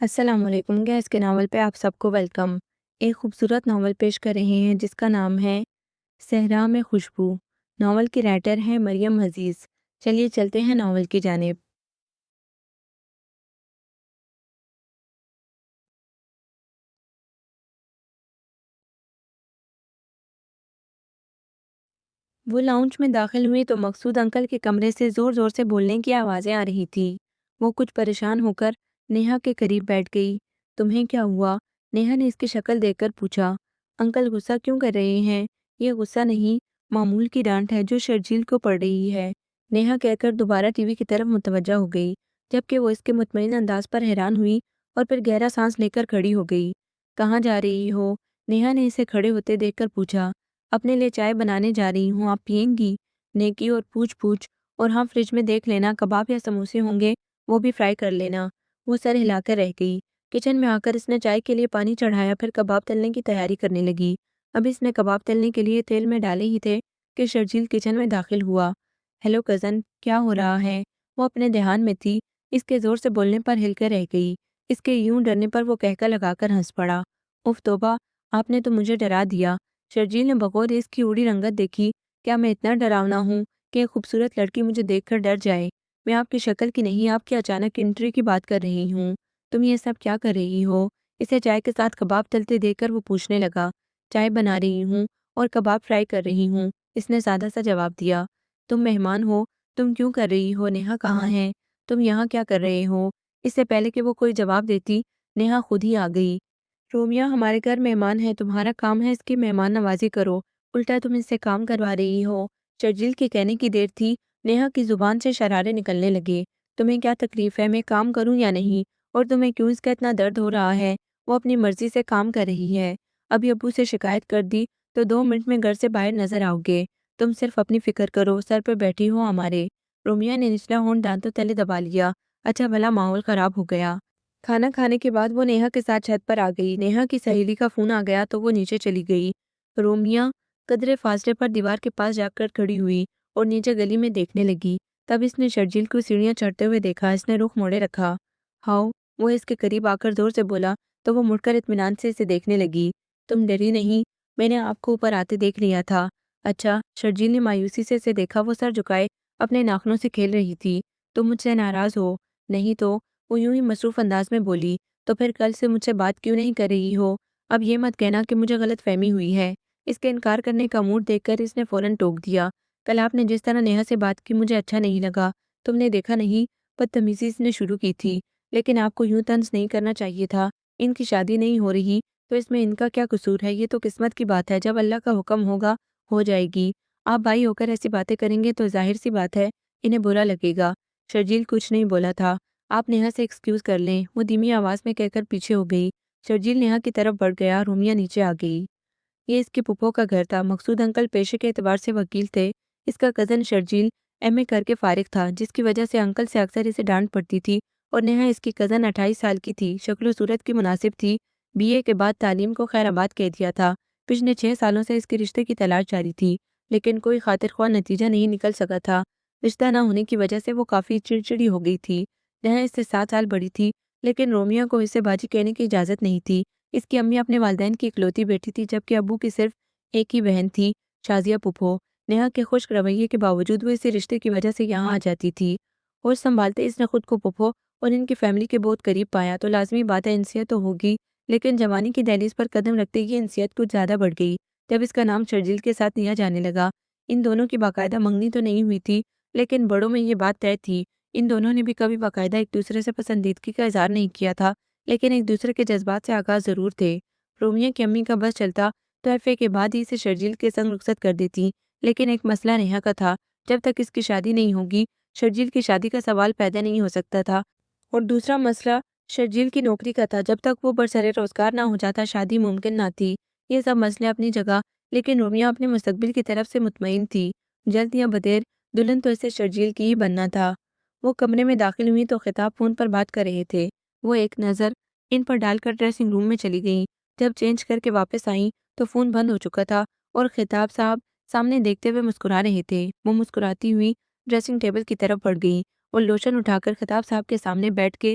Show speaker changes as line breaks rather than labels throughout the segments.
السلام علیکم گیس کے ناول پہ آپ سب کو ویلکم۔ ایک خوبصورت ناول پیش کر رہے ہیں جس کا نام ہے صحرا میں خوشبو۔ ناول کی رائٹر ہیں مریم عزیز۔ چلیے چلتے ہیں ناول کی جانب۔ وہ لاؤنج میں داخل ہوئی تو مقصود انکل کے کمرے سے زور زور سے بولنے کی آوازیں آ رہی تھی۔ وہ کچھ پریشان ہو کر نیہا کے قریب بیٹھ گئی۔ تمہیں کیا ہوا؟ نیہا نے اس کی شکل دیکھ کر پوچھا۔ انکل غصہ کیوں کر رہے ہیں؟ یہ غصہ نہیں، معمول کی ڈانٹ ہے جو شرجیل کو پڑ رہی ہے، نیہا کہہ کر دوبارہ ٹی وی کی طرف متوجہ ہو گئی، جبکہ وہ اس کے مطمئن انداز پر حیران ہوئی اور پھر گہرا سانس لے کر کھڑی ہو گئی۔ کہاں جا رہی ہو؟ نیہا نے اسے کھڑے ہوتے دیکھ کر پوچھا۔ اپنے لیے چائے بنانے جا رہی ہوں، آپ پئیں گی؟ نیکی اور پوچھ پوچھ، اور ہاں فریج میں دیکھ لینا کباب یا سموسے ہوں گے، وہ بھی فرائی کر لینا۔ وہ سر ہلا کر رہ گئی۔ کچن میں آ کر اس نے چائے کے لیے پانی چڑھایا، پھر کباب تلنے کی تیاری کرنے لگی۔ اب اس نے کباب تلنے کے لیے تیل میں ڈالے ہی تھے کہ شرجیل کچن میں داخل ہوا۔ ہیلو کزن، کیا ہو رہا ہے؟ وہ اپنے دھیان میں تھی۔ اس کے زور سے بولنے پر ہل کر رہ گئی۔ اس کے یوں ڈرنے پر وہ کہکا لگا کر ہنس پڑا۔ اف توبہ، آپ نے تو مجھے ڈرا دیا۔ شرجیل نے بغور اس کی اڑی رنگت دیکھی۔ کیا میں اتنا ڈراؤنا ہوں کہ ایک خوبصورت لڑکی مجھے دیکھ کر ڈر جائے؟ میں آپ کی شکل کی نہیں، آپ کی اچانک انٹری کی بات کر رہی ہوں۔ تم یہ سب کیا کر رہی ہو؟ اسے چائے کے ساتھ کباب تلتے دیکھ کر وہ پوچھنے لگا۔ چائے بنا رہی ہوں اور کباب فرائی کر رہی ہوں، اس نے سادہ سا جواب دیا۔ تم مہمان ہو، تم کیوں کر رہی ہو؟ نیہا کہاں ہے؟ تم یہاں کیا کر رہے ہو؟ اس سے پہلے کہ وہ کوئی جواب دیتی، نیہا خود ہی آ گئی۔ رومیا ہمارے گھر مہمان ہے، تمہارا کام ہے اس کی مہمان نوازی کرو، الٹا تم اس سے کام کروا رہی ہو۔ شرجیل کے کہنے کی دیر تھی، نیہا کی زبان سے شرارے نکلنے لگے۔ تمہیں کیا تکلیف ہے، میں کام کروں یا نہیں؟ اور تمہیں کیوں اس کا اتنا درد ہو رہا ہے؟ وہ اپنی مرضی سے کام کر رہی ہے۔ ابھی ابو سے شکایت کر دی تو 2 منٹ میں گھر سے باہر نظر آؤ گے۔ تم صرف اپنی فکر کرو، سر پہ بیٹھی ہو ہمارے۔ رومیا نے نچلا ہونٹ دانتوں تلے دبا لیا۔ اچھا بھلا ماحول خراب ہو گیا۔ کھانا کھانے کے بعد وہ نیہا کے ساتھ چھت پر آ گئی۔ نیہا کی سہیلی کا فون آ گیا تو وہ نیچے چلی گئی۔ رومیا قدرے فاصلے پر دیوار کے پاس جا کر کھڑی ہوئی اور نیچے گلی میں دیکھنے لگی۔ تب اس نے شرجیل کو سیڑھیاں چڑھتے ہوئے دیکھا۔ اس نے رخ موڑے رکھا۔ ہاؤ، وہ اس کے قریب آ کر زور سے بولا تو وہ مڑ کر اطمینان سے اسے دیکھنے لگی۔ تم ڈری نہیں؟ میں نے آپ کو اوپر آتے دیکھ لیا تھا۔ اچھا، شرجیل نے مایوسی سے اسے دیکھا۔ وہ سر جھکائے اپنے ناخنوں سے کھیل رہی تھی۔ تم مجھ سے ناراض ہو؟ نہیں تو، وہ یوں ہی مصروف انداز میں بولی۔ تو پھر کل سے مجھ سے بات کیوں نہیں کر رہی ہو؟ اب یہ مت کہنا کہ مجھے غلط فہمی ہوئی ہے۔ اس کے انکار کرنے کا موڈ دیکھ کر اس نے فوراً ٹوک دیا۔ کل آپ نے جس طرح نیہا سے بات کی مجھے اچھا نہیں لگا۔ تم نے دیکھا نہیں، بدتمیزی اس نے شروع کی تھی، لیکن آپ کو یوں طنز نہیں کرنا چاہیے تھا۔ ان کی شادی نہیں ہو رہی تو اس میں ان کا کیا قصور ہے؟ یہ تو قسمت کی بات ہے، جب اللہ کا حکم ہوگا ہو جائے گی۔ آپ بھائی ہو کر ایسی باتیں کریں گے تو ظاہر سی بات ہے انہیں برا لگے گا۔ شرجیل کچھ نہیں بولا تھا۔ آپ نیہا سے ایکسکیوز کر لیں، وہ دھیمی آواز میں کہہ کر پیچھے ہو گئی۔ شرجیل نیہا کی طرف بڑھ گیا، رومیا نیچے آ گئی۔ یہ اس کے پھپھو کا گھر تھا۔ مقصود انکل پیشے کے اعتبار سے وکیل تھے۔ اس کا کزن شرجیل ایم اے کر کے فارغ تھا، جس کی وجہ سے انکل سے اکثر اسے ڈانٹ پڑتی تھی، اور نیہا اس کی کزن 28 سال کی تھی، شکل و صورت کی مناسب تھی، بی اے کے بعد تعلیم کو خیر آباد کہہ دیا تھا۔ پچھلے 6 سالوں سے اس کے رشتے کی تلاش جاری تھی، لیکن کوئی خاطر خواہ نتیجہ نہیں نکل سکا تھا۔ رشتہ نہ ہونے کی وجہ سے وہ کافی چڑچڑی ہو گئی تھی۔ نیہا اس سے 7 سال بڑی تھی، لیکن رومیا کو اسے باجی کہنے کی اجازت نہیں تھی۔ اس کی امی اپنے والدین کی اکلوتی بیٹی تھی، جبکہ ابو کی صرف ایک ہی بہن تھی، شازیہ پھپھو۔ نیہا کے خشک رویے کے باوجود وہ اسی رشتے کی وجہ سے یہاں آ جاتی تھی۔ ہوش سنبھالتے اس نے خود کو پھپھو اور ان کی فیملی کے بہت قریب پایا تو لازمی بات ہے انسیت تو ہوگی، لیکن جوانی کی دہلیز پر قدم رکھتے یہ انسیت کچھ زیادہ بڑھ گئی جب اس کا نام شرجیل کے ساتھ لیا جانے لگا۔ ان دونوں کی باقاعدہ منگنی تو نہیں ہوئی تھی، لیکن بڑوں میں یہ بات طے تھی۔ ان دونوں نے بھی کبھی باقاعدہ ایک دوسرے سے پسندیدگی کا اظہار نہیں کیا تھا، لیکن ایک دوسرے کے جذبات سے آگاہ ضرور تھے۔ رومیا کی امی کا بس چلتا تو ایف اے کے بعد ہی اسے شرجیل کے سنگ رخصت کر دیتی، لیکن ایک مسئلہ نیہا کا تھا۔ جب تک اس کی شادی نہیں ہوگی شرجیل کی شادی کا سوال پیدا نہیں ہو سکتا تھا، اور دوسرا مسئلہ شرجیل کی نوکری کا تھا۔ جب تک وہ برسر روزگار نہ ہو جاتا شادی ممکن نہ تھی۔ یہ سب مسئلے اپنی جگہ، لیکن رومیا اپنے مستقبل کی طرف سے مطمئن تھی۔ جلد یا بدیر دلہن تو اسے شرجیل کی ہی بننا تھا۔ وہ کمرے میں داخل ہوئی تو خطاب فون پر بات کر رہے تھے۔ وہ ایک نظر ان پر ڈال کر ڈریسنگ روم میں چلی گئیں۔ جب چینج کر کے واپس آئیں تو فون بند ہو چکا تھا اور خطاب صاحب سامنے دیکھتے ہوئے مسکرا رہے تھے۔ وہ مسکراتی ہوئی ڈریسنگ ٹیبل کی طرف بڑھ گئی اور لوشن اٹھا کر خطاب صاحب کے سامنے بیٹھ کے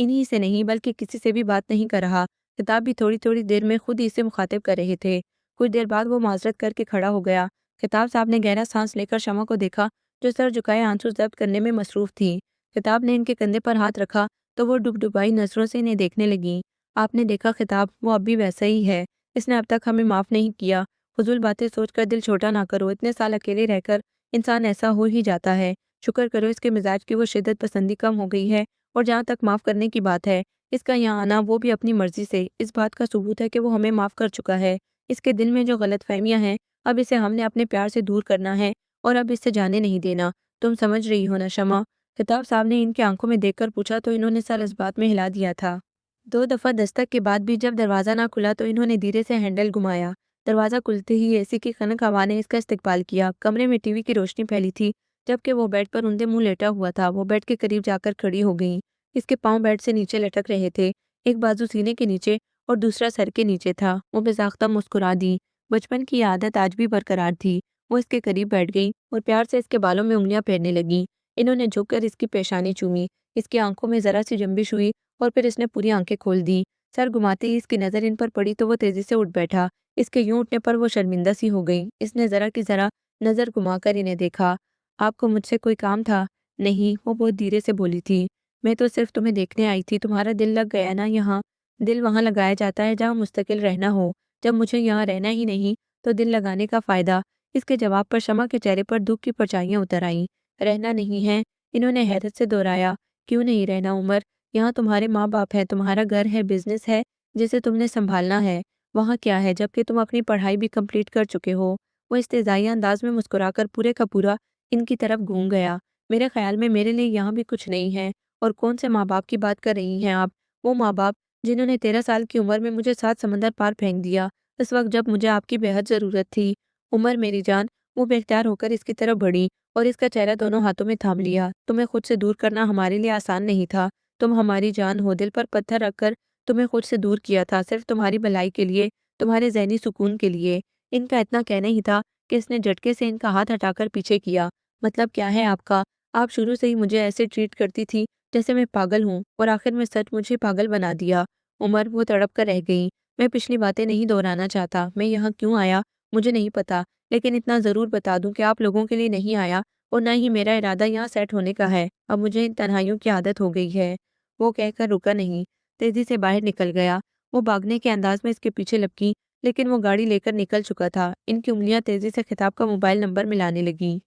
انہی سے نہیں بلکہ کسی سے بھی بات نہیں کر رہا۔ خطاب بھی تھوڑی تھوڑی دیر میں خود ہی اسے مخاطب کر رہے تھے۔ کچھ دیر بعد وہ معذرت کر کے کھڑا ہو گیا۔ خطاب صاحب نے گہرا سانس لے کر شمع کو دیکھا جو سر جھکائے آنسو ضبط کرنے میں مصروف تھی۔ خطاب نے ان کے کندھے پر ہاتھ رکھا تو وہ ڈبڈبائی نظروں سے انہیں دیکھنے لگیں۔ آپ نے دیکھا خطاب، وہ اب بھی ویسا ہی ہے، اس نے اب تک ہمیں معاف نہیں کیا۔ فضول باتیں سوچ کر دل چھوٹا نہ کرو، اتنے سال اکیلے رہ کر انسان ایسا ہو ہی جاتا ہے۔ شکر کرو اس کے مزاج کی وہ شدت پسندی کم ہو گئی ہے، اور جہاں تک معاف کرنے کی بات ہے، اس کا یہاں آنا وہ بھی اپنی مرضی سے، اس بات کا ثبوت ہے کہ وہ ہمیں معاف کر چکا ہے۔ اس کے دل میں جو غلط فہمیاں ہیں، اب اسے ہم نے اپنے پیار سے دور کرنا ہے اور اب اس سے جانے نہیں دینا۔ تم سمجھ رہی ہو نا شمع؟ خطاب صاحب نے ان کی آنکھوں میں دیکھ کر پوچھا تو انہوں نے سر اس بات میں ہلا دیا تھا۔ 2 دفعہ دستک کے بعد بھی جب دروازہ نہ کھلا تو انہوں نے دھیرے سے ہینڈل گھمایا۔ دروازہ کھلتے ہی اے سی کی خنک ہوا نے اس کا استقبال کیا۔ کمرے میں ٹی وی کی روشنی پھیلی تھی جبکہ وہ بیڈ پر اندھے منہ لیٹا ہوا تھا۔ وہ بیڈ کے قریب جا کر کھڑی ہو گئیں۔ اس کے پاؤں بیڈ سے نیچے لٹک رہے تھے، ایک بازو سینے کے نیچے اور دوسرا سر کے نیچے تھا۔ وہ بے مسکرا دی۔ بچپن کی یہ عادت آج بھی برقرار تھی۔ وہ اس کے قریب بیٹھ گئی اور پیار سے اس کے بالوں میں انگلیاں پھیرنے لگیں۔ انہوں نے جھک کر اس کی پیشانی چومی، اس کی آنکھوں میں ذرا سی جنبش ہوئی اور پھر اس نے پوری آنکھیں کھول دی۔ سر گھماتے ہی اس کی نظر ان پر پڑی تو وہ تیزی سے اٹھ بیٹھا۔ اس کے یوں اٹھنے پر وہ شرمندہ سی ہو گئی۔ اس نے ذرا کی ذرا نظر گھما کر انہیں دیکھا۔ آپ کو مجھ سے کوئی کام تھا؟ نہیں، وہ بہت دھیرے سے بولی تھی۔ میں تو صرف تمہیں دیکھنے آئی تھی۔ تمہارا دل لگ گیا نا یہاں؟ دل وہاں لگایا جاتا ہے جہاں مستقل رہنا ہو۔ جب مجھے یہاں رہنا ہی نہیں تو دل لگانے کا فائدہ؟ اس کے جواب پر شمع کے چہرے پر دکھ کی پرچھائیاں اتر آئیں۔ رہنا نہیں ہے؟ انہوں نے حیرت سے دہرایا۔ کیوں نہیں رہنا عمر؟ یہاں تمہارے ماں باپ ہے، تمہارا گھر ہے، بزنس ہے جسے تم نے سنبھالنا ہے۔ وہاں کیا ہے جبکہ تم اپنی پڑھائی بھی کمپلیٹ کر چکے ہو؟ وہ استہزائیہ انداز میں مسکرا کر پورے کا پورا ان کی طرف گھوم گیا۔ میرے خیال میں میرے لیے یہاں بھی کچھ نہیں ہے۔ اور کون سے ماں باپ کی بات کر رہی ہیں آپ؟ وہ ماں باپ جنہوں نے 13 سال کی عمر میں مجھے 7 سمندر پار پھینک دیا، اس وقت جب مجھے آپ کی بے حد ضرورت تھی۔ عمر میری جان، وہ بے اختیار ہو کر اس کی طرف بڑھی اور اس کا چہرہ دونوں ہاتھوں میں تھام لیا۔ تمہیں خود سے دور کرنا ہمارے لیے آسان نہیں تھا۔ تم ہماری جان ہو، دل پر پتھر رکھ کر تمہیں خود سے دور کیا تھا، صرف تمہاری بھلائی کے لیے، تمہارے ذہنی سکون کے لیے۔ ان کا اتنا کہنا ہی تھا کہ اس نے جھٹکے سے ان کا ہاتھ ہٹا کر پیچھے کیا۔ مطلب کیا ہے آپ کا؟ آپ شروع سے ہی مجھے ایسے ٹریٹ کرتی تھی جیسے میں پاگل ہوں، اور آخر میں سچ مجھے پاگل بنا دیا۔ عمر، وہ تڑپ کر رہ گئی۔ میں پچھلی باتیں نہیں دہرانا چاہتا۔ میں یہاں کیوں آیا مجھے نہیں پتا، لیکن اتنا ضرور بتا دوں کہ آپ لوگوں کے لیے نہیں آیا اور نہ ہی میرا ارادہ یہاں سیٹ ہونے کا ہے۔ اب مجھے ان تنہائیوں کی عادت ہو گئی ہے۔ وہ کہہ کر رکا نہیں، تیزی سے باہر نکل گیا۔ وہ بھاگنے کے انداز میں اس کے پیچھے لپکی، لیکن وہ گاڑی لے کر نکل چکا تھا۔ ان کی انگلیاں تیزی سے خطاب کا موبائل نمبر ملانے لگیں۔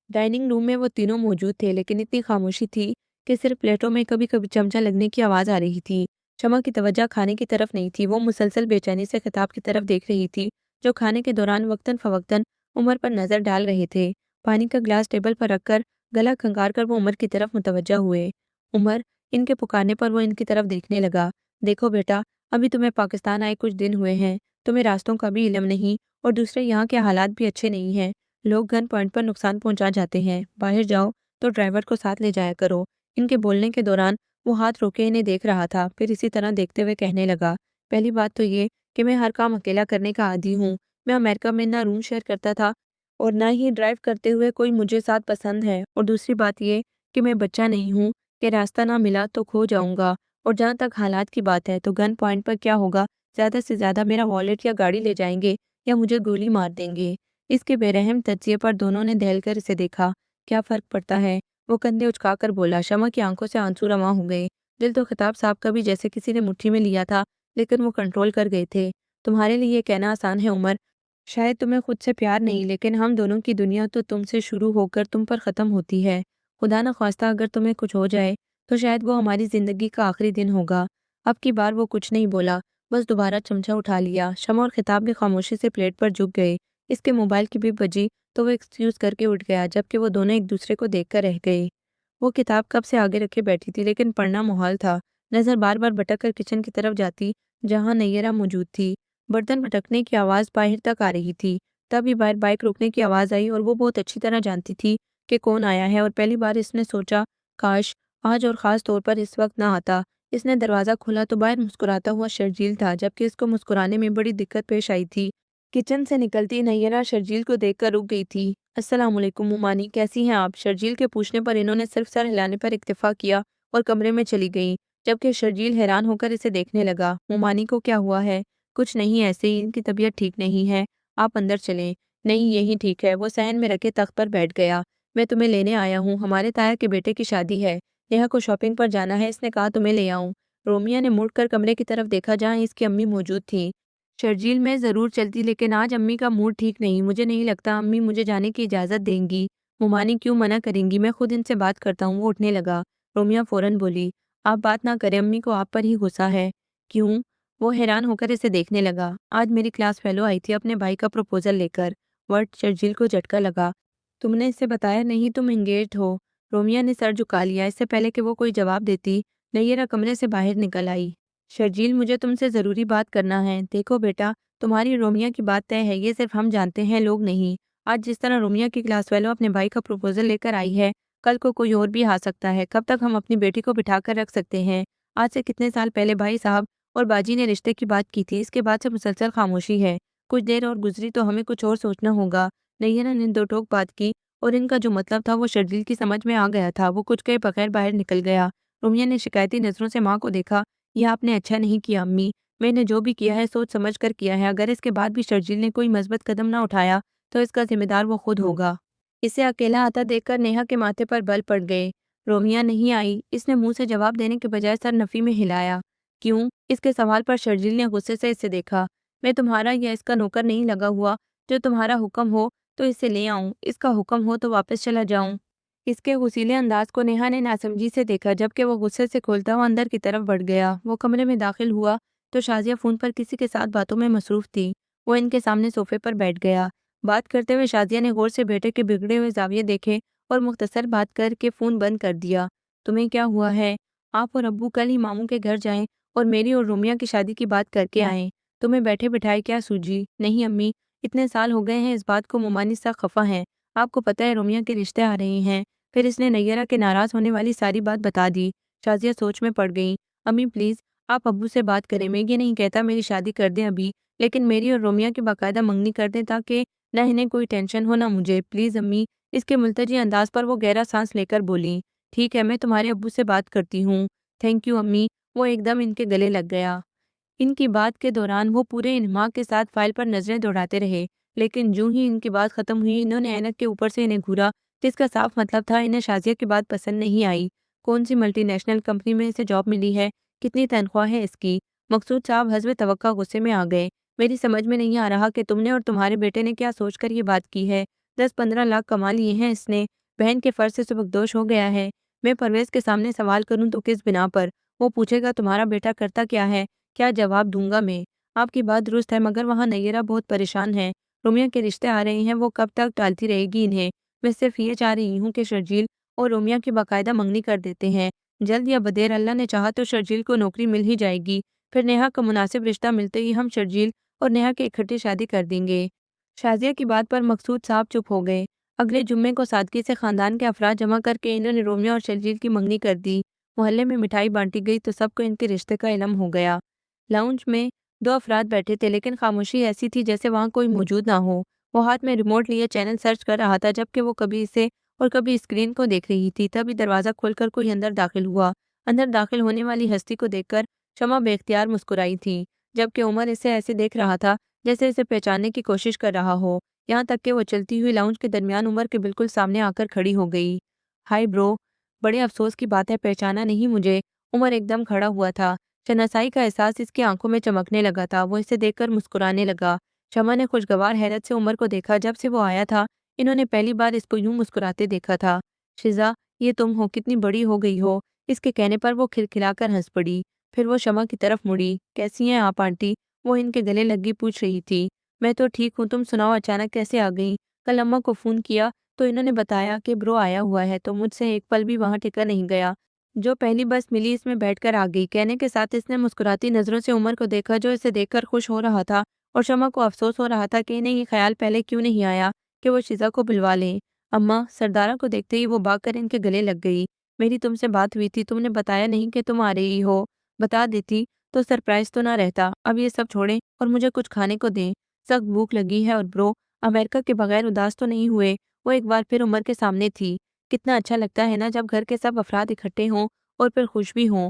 ڈائننگ روم میں وہ تینوں موجود تھے، لیکن اتنی خاموشی تھی کہ صرف پلیٹوں میں کبھی کبھی چمچہ لگنے کی آواز آ رہی تھی۔ شمع کی توجہ کھانے کی طرف نہیں تھی، وہ مسلسل بے چینی سے خطاب کی طرف دیکھ رہی تھی جو کھانے کے دوران وقتاً فوقتاً عمر پر نظر ڈال رہے تھے۔ پانی کا گلاس ٹیبل پر رکھ کر گلا کھنگار کر وہ عمر کی طرف متوجہ ہوئے۔ عمر، ان کے پکارنے پر وہ ان کی طرف دیکھنے لگا۔ دیکھو بیٹا، ابھی تمہیں پاکستان آئے کچھ دن ہوئے ہیں، تمہیں راستوں کا بھی علم نہیں، اور دوسرے یہاں کے حالات بھی اچھے نہیں ہیں۔ لوگ گن پوائنٹ پر نقصان پہنچا جاتے ہیں۔ باہر جاؤ تو ڈرائیور کو ساتھ لے جایا کرو۔ ان کے بولنے کے دوران وہ ہاتھ روکے انہیں دیکھ رہا تھا، پھر اسی طرح دیکھتے ہوئے کہنے لگا، پہلی بات تو یہ کہ میں ہر کام اکیلا کرنے کا عادی ہوں۔ میں امریکہ میں نہ روم شیئر کرتا تھا اور نہ ہی ڈرائیو کرتے ہوئے کوئی مجھے ساتھ پسند ہے، اور دوسری بات یہ کہ میں بچہ نہیں ہوں کہ راستہ نہ ملا تو کھو جاؤں گا۔ اور جہاں تک حالات کی بات ہے تو گن پوائنٹ پر کیا ہوگا، زیادہ سے زیادہ میرا والیٹ یا گاڑی لے جائیں گے یا مجھے گولی مار دیں گے۔ اس کے بے رحم تجزیے پر دونوں نے دہل کر اسے دیکھا۔ کیا فرق پڑتا ہے؟ وہ کندھے اچکا کر بولا۔ شمع کی آنکھوں سے آنسو رواں ہو گئے۔ دل تو خطاب صاحب کا بھی جیسے کسی نے مٹھی میں لیا تھا، لیکن وہ کنٹرول کر گئے تھے۔ تمہارے لیے یہ کہنا آسان ہے عمر، شاید تمہیں خود سے پیار نہیں، لیکن ہم دونوں کی دنیا تو تم سے شروع ہو کر تم پر ختم ہوتی ہے۔ خدا نہ خواستہ اگر تمہیں کچھ ہو جائے تو شاید وہ ہماری زندگی کا آخری دن ہوگا۔ اب کی بار وہ کچھ نہیں بولا، بس دوبارہ چمچہ اٹھا لیا۔ شمع اور خطاب بھی خاموشی سے پلیٹ پر جھک گئے۔ اس کے موبائل کی بھی بجی تو وہ ایکسکیوز کر کے اٹھ گیا، جبکہ وہ دونوں ایک دوسرے کو دیکھ کر رہ گئے۔ وہ کتاب کب سے آگے رکھے بیٹھی تھی، لیکن پڑھنا محال تھا۔ نظر بار بار بھٹک کر کچن کی طرف جاتی جہاں نیرا موجود تھی۔ برتن پھٹکنے کی آواز باہر تک آ رہی تھی۔ تبھی باہر بائک روکنے کی آواز آئی اور وہ بہت اچھی طرح جانتی تھی کہ کون آیا ہے، اور پہلی بار اس نے سوچا کاش آج اور خاص طور پر اس وقت نہ آتا۔ اس نے دروازہ کھولا تو باہر مسکراتا ہوا شرجیل تھا، جبکہ اس کو مسکرانے میں بڑی دقت پیش آئی تھی۔ کچن سے نکلتی نیرا شرجیل کو دیکھ کر رک گئی تھی۔ السلام علیکم مومانی، کیسی ہیں آپ؟ شرجیل کے پوچھنے پر انہوں نے صرف سر ہلانے پر اکتفا کیا اور کمرے میں چلی گئیں۔ جبکہ شرجیل حیران ہو کر اسے دیکھنے لگا۔ مومانی کو کیا ہوا ہے؟ کچھ نہیں، ایسے ہی ان کی طبیعت ٹھیک نہیں ہے، آپ اندر چلیں۔ نہیں، یہی ٹھیک ہے۔ وہ صحن میں رکھے تخت پر بیٹھ گیا۔ میں تمہیں لینے آیا ہوں، ہمارے تایا کے بیٹے کی شادی ہے، نیہا کو شاپنگ پر جانا ہے، اس نے کہا تمہیں لے آؤں۔ رومیہ نے مڑ کر کمرے کی طرف دیکھا جہاں اس کی امی موجود تھیں۔ شرجیل میں ضرور چلتی لیکن آج امی کا موڈ ٹھیک نہیں، مجھے نہیں لگتا امی مجھے جانے کی اجازت دیں گی۔ مومانی کیوں منع کریں گی، میں خود ان سے بات کرتا ہوں۔ وہ اٹھنے لگا۔ رومیہ فوراً بولی، آپ بات نہ کریں، امی کو آپ پر ہی غصہ ہے۔ کیوں؟ وہ حیران ہو کر اسے دیکھنے لگا۔ آج میری کلاس فیلو آئی تھی اپنے بھائی کا پروپوزل لے کر۔ ورڈ شرجیل کو جھٹکا لگا۔ تم نے اسے بتایا نہیں تم انگیجڈ ہو؟ رومیہ نے سر جھکا لیا۔ اس سے پہلے کہ وہ کوئی جواب دیتی، نیرا کمرے سے باہر نکل آئی۔ شرجیل، مجھے تم سے ضروری بات کرنا ہے۔ دیکھو بیٹا، تمہاری رومیہ کی بات طے ہے، یہ صرف ہم جانتے ہیں، لوگ نہیں۔ آج جس طرح رومیہ کی کلاس فیلو اپنے بھائی کا پروپوزل لے کر آئی ہے، کل کو کوئی اور بھی آ سکتا ہے۔ کب تک ہم اپنی بیٹی کو بٹھا کر رکھ سکتے ہیں؟ آج سے کتنے سال پہلے بھائی صاحب اور باجی نے رشتے کی بات کی تھی، اس کے بعد سے مسلسل خاموشی ہے۔ کچھ دیر اور گزری تو ہمیں کچھ اور سوچنا ہوگا۔ نیرا نے دو ٹوک بات کی اور ان کا جو مطلب تھا وہ شرجیل کی سمجھ میں آ گیا تھا۔ وہ کچھ کہے بغیر باہر نکل گیا۔ رومیہ نے شکایتی نظروں سے ماں کو دیکھا۔ یہ آپ نے اچھا نہیں کیا امی، میں نے جو بھی کیا ہے سوچ سمجھ کر کیا ہے، اگر اس کے بعد بھی شرجیل نے کوئی مثبت قدم نہ اٹھایا تو اس کا ذمہ دار وہ خود ہوگا۔ اسے اکیلا آتا دیکھ کر نیہا کے ماتھے پر بل پڑ گئے۔ رومیہ نہیں آئی، اس نے منہ سے جواب دینے کے بجائے سر نفی میں ہلایا۔ کیوں؟ اس کے سوال پر شرجیل نے غصے سے اسے دیکھا۔ میں تمہارا یا اس کا نوکر نہیں لگا ہوا، جو تمہارا حکم ہو تو اسے لے آؤں، اس کا حکم ہو تو واپس چلا جاؤں۔ اس کے غصیلے انداز کو نیہا نے ناسمجھی سے دیکھا، جبکہ وہ غصے سے کھولتا ہوا اندر کی طرف بڑھ گیا۔ وہ کمرے میں داخل ہوا تو شازیہ فون پر کسی کے ساتھ باتوں میں مصروف تھی۔ وہ ان کے سامنے صوفے پر بیٹھ گیا۔ بات کرتے ہوئے شازیہ نے غور سے بیٹے کے بگڑے ہوئے زاویے دیکھے اور مختصر بات کر کے فون بند کر دیا۔ تمہیں کیا ہوا ہے؟ آپ اور ابو کل ہی ماموں کے گھر جائیں اور میری اور رومیہ کی شادی کی بات کر کے آئیں۔ تمہیں بیٹھے بٹھائے کیا سوجی؟ نہیں امی، اتنے سال ہو گئے ہیں اس بات کو، مومانی سخت خفا ہیں۔ آپ کو پتہ ہے رومیہ کے رشتے آ رہے ہیں۔ پھر اس نے نیرا کے ناراض ہونے والی ساری بات بتا دی۔ شازیہ سوچ میں پڑ گئی۔ امی پلیز، آپ ابو سے بات کریں، میں یہ نہیں کہتا میری شادی کر دیں ابھی، لیکن میری اور رومیہ کی باقاعدہ منگنی کر دیں تاکہ نہ انہیں کوئی ٹینشن ہو نہ مجھے، پلیز امی۔ اس کے ملتجی انداز پر وہ گہرا سانس لے کر بولی، ٹھیک ہے میں تمہارے ابو سے بات کرتی ہوں۔ تھینک یو امی۔ وہ ایک دم ان کے گلے لگ گیا۔ ان کی بات کے دوران وہ پورے انہماک کے ساتھ فائل پر نظریں دوڑاتے رہے، لیکن جوں ہی ان کی بات ختم ہوئی انہوں نے اینک کے اوپر سے انہیں گھورا، جس کا صاف مطلب تھا انہیں شازیہ کی بات پسند نہیں آئی۔ کون سی ملٹی نیشنل کمپنی میں اسے جاب ملی ہے؟ کتنی تنخواہ ہے اس کی؟ مقصود صاحب حسب توقع غصے میں آ گئے۔ میری سمجھ میں نہیں آ رہا کہ تم نے اور تمہارے بیٹے نے کیا سوچ کر یہ بات کی ہے۔ 10-15 لاکھ کما لیے ہیں اس نے، بہن کے فرض سے سبکدوش ہو گیا ہے۔ میں پرویز کے سامنے سوال کروں تو کس بنا پر؟ وہ پوچھے گا تمہارا بیٹا کرتا کیا ہے، کیا جواب دوں گا میں؟ آپ کی بات درست ہے، مگر وہاں نیرا بہت پریشان ہے۔ رومیہ کے رشتے آ رہے ہیں، وہ کب تک ٹالتی رہے گی انہیں؟ میں صرف یہ چاہ رہی ہوں کہ شرجیل اور رومیہ کی باقاعدہ منگنی کر دیتے ہیں۔ جلد یا بدیر اللہ نے چاہا تو شرجیل کو نوکری مل ہی جائے گی، پھر نیہا کا مناسب رشتہ ملتے ہی ہم شرجیل اور نیہا کی اکٹھی شادی کر دیں گے۔ شازیہ کی بات پر مقصود صاحب چپ ہو گئے۔ اگلے جمعے کو سادگی سے خاندان کے افراد جمع کر کے انہوں نے رومیہ اور شرجیل کی منگنی کر دی۔ محلے میں مٹھائی بانٹی گئی تو سب کو ان کے رشتے کا علم ہو گیا۔ لاؤنج میں 2 افراد بیٹھے تھے لیکن خاموشی ایسی تھی جیسے وہاں کوئی موجود نہ ہو۔ وہ ہاتھ میں ریموٹ لیے چینل سرچ کر رہا تھا، جبکہ وہ کبھی اسے اور کبھی اسکرین کو دیکھ رہی تھی۔ تبھی دروازہ کھول کر کوئی اندر داخل ہوا۔ اندر داخل ہونے والی ہستی کو دیکھ کر شمع بے اختیار مسکرائی تھی، جبکہ عمر اسے ایسے دیکھ رہا تھا جیسے اسے پہچاننے کی کوشش کر رہا ہو، یہاں تک کہ وہ چلتی ہوئی لاؤنج کے درمیان عمر کے بالکل سامنے آ کر کھڑی ہو گئی۔ ہائی برو، بڑے افسوس کی بات ہے پہچانا نہیں مجھے۔ عمر ایک دم کھڑا ہوا تھا، شناسائی کا احساس اس کی آنکھوں میں چمکنے لگا تھا۔ وہ اسے دیکھ کر مسکرانے لگا۔ شمع نے خوشگوار حیرت سے عمر کو دیکھا۔ جب سے وہ آیا تھا انہوں نے پہلی بار اس کو یوں مسکراتے دیکھا تھا۔ شزا، یہ تم ہو، کتنی بڑی ہو گئی ہو۔ اس کے کہنے پر وہ کھلکھلا کر ہنس پڑی، پھر وہ شمع کی طرف مڑی۔ کیسی ہیں آپ آنٹی؟ وہ ان کے گلے لگی پوچھ رہی تھی۔ میں تو ٹھیک ہوں، تم سناؤ اچانک کیسے آ گئی؟ کل اماں کو فون کیا تو انہوں نے بتایا کہ برو آیا ہوا ہے، تو مجھ سے ایک پل بھی وہاں ٹکا نہیں گیا۔ جو پہلی بس ملی اس میں بیٹھ کر آ گئی۔ کہنے کے ساتھ اس نے مسکراتی نظروں سے عمر کو دیکھا جو اسے دیکھ کر خوش ہو رہا تھا، اور شمع کو افسوس ہو رہا تھا کہ انہیں یہ خیال پہلے کیوں نہیں آیا کہ وہ شزا کو بلوا لیں۔ اماں، سردارہ کو دیکھتے ہی وہ بھاگ کر ان کے گلے لگ گئی۔ میری تم سے بات ہوئی تھی، تم نے بتایا نہیں کہ تم آ رہی ہو۔ بتا دیتی تو سرپرائز تو نہ رہتا۔ اب یہ سب چھوڑیں اور مجھے کچھ کھانے کو دیں، سخت بھوک لگی ہے۔ اور برو امریکہ کے بغیر اداس تو نہیں ہوئے؟ وہ ایک بار پھر عمر کے سامنے تھی۔ کتنا اچھا لگتا ہے نا جب گھر کے سب افراد اکٹھے ہوں اور پھر خوش بھی ہوں،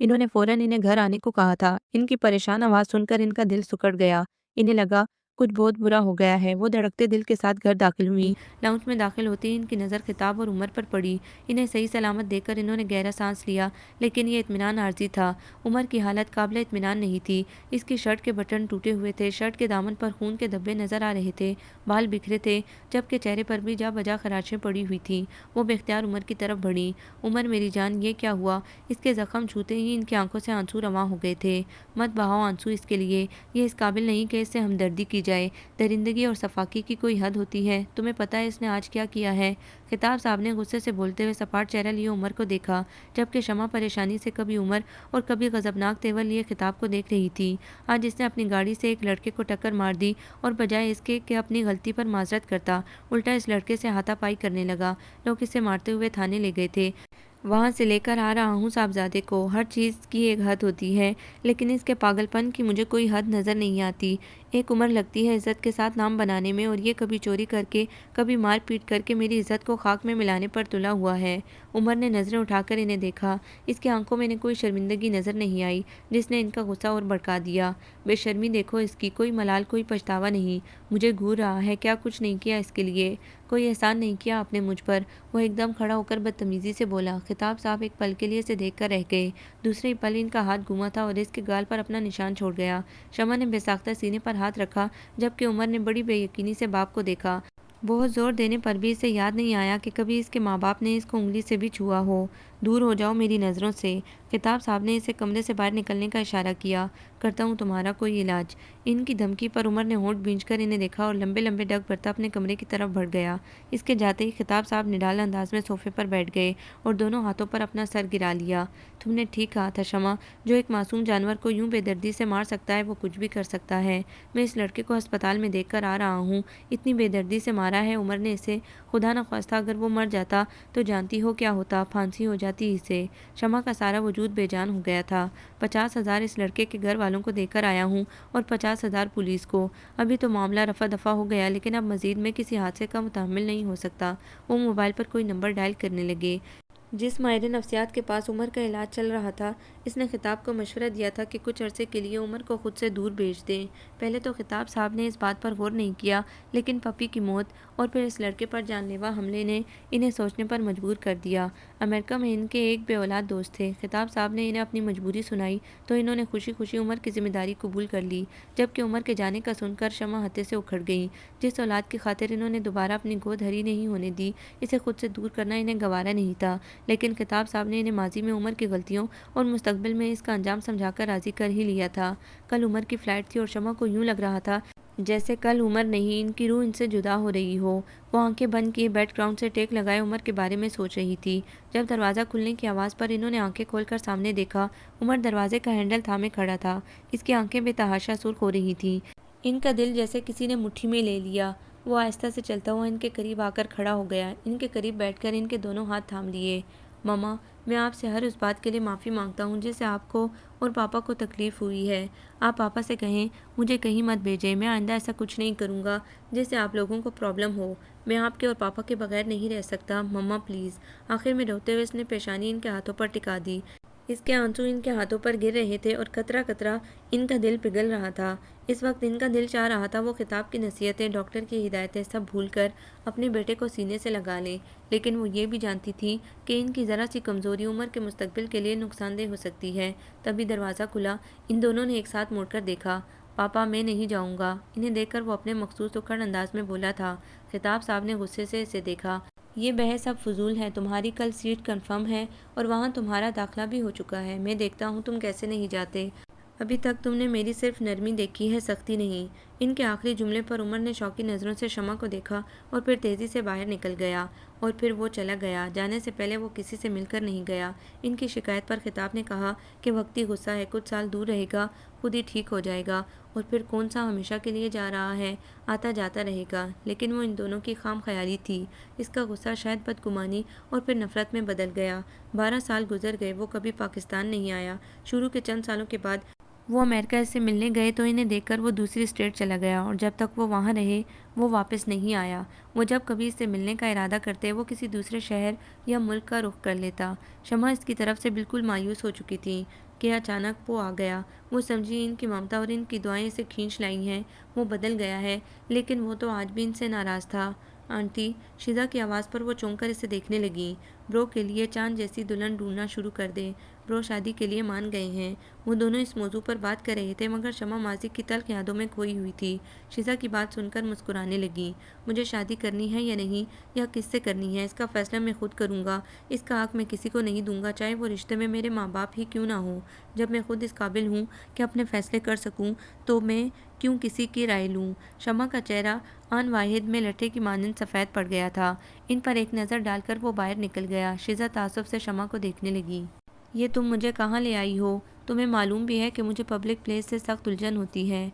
انہوں نے فوراً انہیں گھر آنے کو کہا تھا۔ ان کی پریشان آواز سن کر ان کا دل سکڑ گیا۔ انہیں لگا کچھ بہت برا ہو گیا ہے۔ وہ دھڑکتے دل کے ساتھ گھر داخل ہوئی۔ لاؤنج میں داخل ہوتے ہی ان کی نظر خطاب اور عمر پر پڑی۔ انہیں صحیح سلامت دیکھ کر انہوں نے گہرا سانس لیا، لیکن یہ اطمینان عارضی تھا۔ عمر کی حالت قابل اطمینان نہیں تھی۔ اس کی شرٹ کے بٹن ٹوٹے ہوئے تھے، شرٹ کے دامن پر خون کے دھبے نظر آ رہے تھے، بال بکھرے تھے، جبکہ چہرے پر بھی جا بجا خراشیں پڑی ہوئی تھیں۔ وہ بے اختیار عمر کی طرف بڑھی۔ عمر میری جان، یہ کیا ہوا؟ اس کے زخم چھوتے ہی ان کی آنکھوں سے آنسو رواں ہو گئے تھے۔ مت بہاؤ آنسو اس کے لیے، یہ اس قابل نہیں کہ اس سے ہمدردی کی جائے۔ درندگی اور سفاکی کی کوئی حد ہوتی ہے۔ تمہیں پتہ ہے اس نے آج کیا کیا ہے؟ خطاب صاحب نے غصے سے بولتے ہوئے سپاٹ چہرہ لیے عمر کو دیکھا، جبکہ شمع پریشانی سے کبھی عمر اور کبھی غضبناک تیور لیے خطاب کو دیکھ رہی تھی۔ آج اس نے اپنی گاڑی سے ایک لڑکے کو ٹکر مار دی اور بجائے اس کے کہ اپنی غلطی پر معذرت کرتا، الٹا اس لڑکے سے ہاتھا پائی کرنے لگا۔ لوگ اسے مارتے ہوئے تھانے لے گئے تھے۔ وہاں سے لے کر آ رہا ہوں صاحبزادے کو۔ ہر چیز کی ایک حد ہوتی ہے، لیکن اس کے پاگل پن کی مجھے کوئی حد نظر نہیں آتی۔ ایک عمر لگتی ہے عزت کے ساتھ نام بنانے میں، اور یہ کبھی چوری کر کے، کبھی مار پیٹ کر کے میری عزت کو خاک میں ملانے پر تلا ہوا ہے۔ عمر نے نظریں اٹھا کر انہیں دیکھا۔ اس کی آنکھوں میں انہیں کوئی شرمندگی نظر نہیں آئی، جس نے ان کا غصہ اور بھڑکا دیا۔ بے شرمی دیکھو اس کی، کوئی ملال، کوئی پچھتاوا نہیں۔ مجھے گھور رہا ہے، کیا کچھ نہیں کیا اس کے لیے، کوئی احسان نہیں کیا آپ نے مجھ پر۔ وہ ایک دم کھڑا ہو کر بدتمیزی سے بولا۔ خطاب صاحب ایک پل کے لیے اسے دیکھ کر رہ گئے۔ دوسرے پل ان کا ہاتھ گھوما تھا اور اس کے گال پر اپنا نشان چھوڑ گیا۔ شمع نے بے ساختہ سینے پر ہاتھ رکھا، جبکہ عمر نے بڑی بے یقینی سے باپ کو دیکھا۔ بہت زور دینے پر بھی اسے یاد نہیں آیا کہ کبھی اس کے ماں باپ نے اس کو انگلی سے بھی چھوا ہو۔ دور ہو جاؤ میری نظروں سے۔ خطاب صاحب نے اسے کمرے سے باہر نکلنے کا اشارہ کیا۔ کرتا ہوں تمہارا کوئی علاج۔ ان کی دھمکی پر عمر نے ہونٹ بھینچ کر انہیں دیکھا اور لمبے لمبے ڈگ بھرتا اپنے کمرے کی طرف بڑھ گیا۔ اس کے جاتے ہی خطاب صاحب نڈال انداز میں صوفے پر بیٹھ گئے اور دونوں ہاتھوں پر اپنا سر گرا لیا۔ تم نے ٹھیک کہا تھا شمع، جو ایک معصوم جانور کو یوں بے دردی سے مار سکتا ہے وہ کچھ بھی کر سکتا ہے۔ میں اس لڑکے کو ہسپتال میں دیکھ کر آ رہا ہوں، اتنی بے دردی سے مارا ہے عمر نے اسے۔ خدا نخواستہ اگر وہ مر جاتا تو جانتی ہو کیا ہوتا؟ پھانسی ہو جاتی اسے۔ شمع کا سارا وجود بے جان ہو گیا تھا۔ 50,000 اس لڑکے کے گھر والوں کو دے کر آیا ہوں اور 50,000 پولیس کو۔ ابھی تو معاملہ رفع دفع ہو گیا، لیکن اب مزید میں کسی حادثے کا متحمل نہیں ہو سکتا۔ وہ موبائل پر کوئی نمبر ڈائل کرنے لگے۔ جس ماہر نفسیات کے پاس عمر کا علاج چل رہا تھا، اس نے خطاب کو مشورہ دیا تھا کہ کچھ عرصے کے لیے عمر کو خود سے دور بھیج دیں۔ پہلے تو خطاب صاحب نے اس بات پر غور نہیں کیا، لیکن پپی کی موت اور پھر اس لڑکے پر جان لیوا حملے نے انہیں سوچنے پر مجبور کر دیا۔ امریکہ میں ان کے ایک بے اولاد دوست تھے۔ خطاب صاحب نے انہیں اپنی مجبوری سنائی تو انہوں نے خوشی خوشی عمر کی ذمہ داری قبول کر لی، جبکہ عمر کے جانے کا سن کر شمع ہتے سے اکھڑ گئی۔ جس اولاد کی خاطر انہوں نے دوبارہ اپنی گود ہری نہیں ہونے دی، اسے خود سے دور کرنا انہیں گوارا نہیں تھا، لیکن خطاب صاحب نے انہیں ماضی میں عمر کی غلطیوں اور مستقبل میں اس کا انجام سمجھا کر راضی کر ہی لیا تھا۔ کل عمر کی فلائٹ تھی اور شمع کو یوں لگ رہا تھا جیسے کل عمر نہیں، ان کی روح ان سے جدا ہو رہی ہو۔ وہ آنکھیں بند کیے بیک گراؤنڈ سے ٹیک لگائے عمر کے بارے میں سوچ رہی تھی۔ جب دروازہ کھلنے کی آواز پر انہوں نے آنکھیں کھول کر سامنے دیکھا، عمر دروازے کا ہینڈل تھامے کھڑا تھا۔ اس کی آنکھیں بے تحاشا سرخ ہو رہی تھیں۔ ان کا دل جیسے کسی نے مٹھی میں لے لیا۔ وہ آہستہ سے چلتا ہوا ان کے قریب آ کر کھڑا ہو گیا، ان کے قریب بیٹھ کر ان کے دونوں ہاتھ تھام لیے۔ ماما، میں آپ سے ہر اس بات کے لیے معافی مانگتا ہوں جس سے آپ کو اور پاپا کو تکلیف ہوئی ہے۔ آپ پاپا سے کہیں مجھے کہیں مت بھیجیں۔ میں آئندہ ایسا کچھ نہیں کروں گا جس سے آپ لوگوں کو پرابلم ہو۔ میں آپ کے اور پاپا کے بغیر نہیں رہ سکتا، مما پلیز۔ آخر میں روتے ہوئے اس نے پیشانی ان کے ہاتھوں پر ٹکا دی۔ اس کے آنسو ان کے ہاتھوں پر گر رہے تھے اور قطرہ قطرہ ان کا دل پگھل رہا تھا۔ اس وقت ان کا دل چاہ رہا تھا وہ خطاب کی نصیحتیں، ڈاکٹر کی ہدایتیں سب بھول کر اپنے بیٹے کو سینے سے لگا لیں، لیکن وہ یہ بھی جانتی تھی کہ ان کی ذرا سی کمزوری عمر کے مستقبل کے لیے نقصان دہ ہو سکتی ہے۔ تبھی دروازہ کھلا۔ ان دونوں نے ایک ساتھ مڑ کر دیکھا۔ پاپا، میں نہیں جاؤں گا۔ انہیں دیکھ کر وہ اپنے مخصوص اکھڑ انداز میں بولا تھا۔ خطاب صاحب نے غصے سے اسے دیکھا۔ یہ بحث اب فضول ہے۔ تمہاری کل سیٹ کنفرم ہے اور وہاں تمہارا داخلہ بھی ہو چکا ہے۔ میں دیکھتا ہوں تم کیسے نہیں جاتے۔ ابھی تک تم نے میری صرف نرمی دیکھی ہے، سختی نہیں۔ ان کے آخری جملے پر عمر نے شوقی نظروں سے شمع کو دیکھا اور پھر تیزی سے باہر نکل گیا، اور پھر وہ چلا گیا۔ جانے سے پہلے وہ کسی سے مل کر نہیں گیا۔ ان کی شکایت پر خطاب نے کہا کہ وقتی غصہ ہے، کچھ سال دور رہے گا، خود ہی ٹھیک ہو جائے گا، اور پھر کون سا ہمیشہ کے لیے جا رہا ہے، آتا جاتا رہے گا۔ لیکن وہ ان دونوں کی خام خیالی تھی۔ اس کا غصہ شاید بدگمانی اور پھر نفرت میں بدل گیا۔ 12 سال گزر گئے، وہ کبھی پاکستان نہیں آیا۔ شروع کے چند سالوں کے بعد وہ امریکہ سے ملنے گئے تو انہیں دیکھ کر وہ دوسری اسٹیٹ چلا گیا، اور جب تک وہ وہاں رہے وہ واپس نہیں آیا۔ وہ جب کبھی اس سے ملنے کا ارادہ کرتے وہ کسی دوسرے شہر یا ملک کا رخ کر لیتا۔ شمع اس کی طرف سے بالکل مایوس ہو چکی تھی۔ کہ اچانک وہ آ گیا۔ وہ سمجھی ان کی ممتا اور ان کی دعائیں اسے کھینچ لائی ہیں۔ وہ بدل گیا ہے، لیکن وہ تو آج بھی ان سے ناراض تھا۔ آنٹی، شیزا کی آواز پر وہ چونک کر اسے دیکھنے لگیں۔ برو کے لیے چاند جیسی دلہن ڈھونڈنا شروع کر دے۔ برو شادی کے لیے مان گئے ہیں۔ وہ دونوں اس موضوع پر بات کر رہے تھے مگر شمع ماضی کی تلخ یادوں میں کھوئی ہوئی تھی۔ شیزا کی بات سن کر مسکرانے لگیں۔ مجھے شادی کرنی ہے یا نہیں، یا کس سے کرنی ہے، اس کا فیصلہ میں خود کروں گا۔ اس کا حق میں کسی کو نہیں دوں گا، چاہے وہ رشتے میں میرے ماں باپ ہی کیوں نہ ہوں۔ جب میں خود اس قابل ہوں کہ اپنے فیصلے کر سکوں تو میں کیوں کسی کی رائے لوں؟ شمع کا چہرہ آن واحد میں لٹھے کی مانند سفید پڑ گیا تھا۔ ان پر ایک نظر ڈال کر وہ باہر نکل گیا۔ شیزا تعصب سے شمع کو دیکھنے لگی۔ یہ تم مجھے کہاں لے آئی ہو؟ تمہیں معلوم بھی ہے کہ مجھے پبلک پلیس سے سخت الجھن ہوتی ہے۔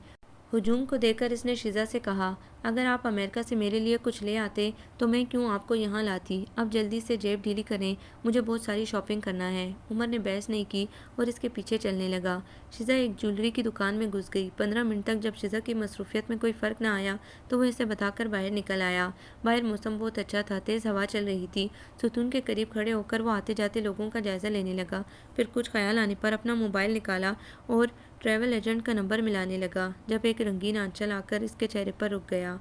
ہجوم کو دیکھ کر اس نے شیزا سے کہا، اگر آپ امریکہ سے میرے لیے کچھ لے آتے تو میں کیوں آپ کو یہاں لاتی؟ اب جلدی سے جیب ڈھیلی کریں، مجھے بہت ساری شاپنگ کرنا ہے۔ عمر نے بحث نہیں کی اور اس کے پیچھے چلنے لگا۔ شیزا ایک جیولری کی دکان میں گھس گئی۔ 15 منٹ تک جب شیزا کی مصروفیت میں کوئی فرق نہ آیا تو وہ اسے بتا کر باہر نکل آیا۔ باہر موسم بہت اچھا تھا، تیز ہوا چل رہی تھی۔ ستون کے قریب کھڑے ہو کر وہ آتے جاتے لوگوں کا جائزہ لینے لگا، پھر کچھ خیال آنے پر اپنا موبائل نکالا اور ٹریول ایجنٹ کا نمبر ملانے لگا، جب ایک رنگین آنچل آ کر اس کے چہرے پر رک گیا۔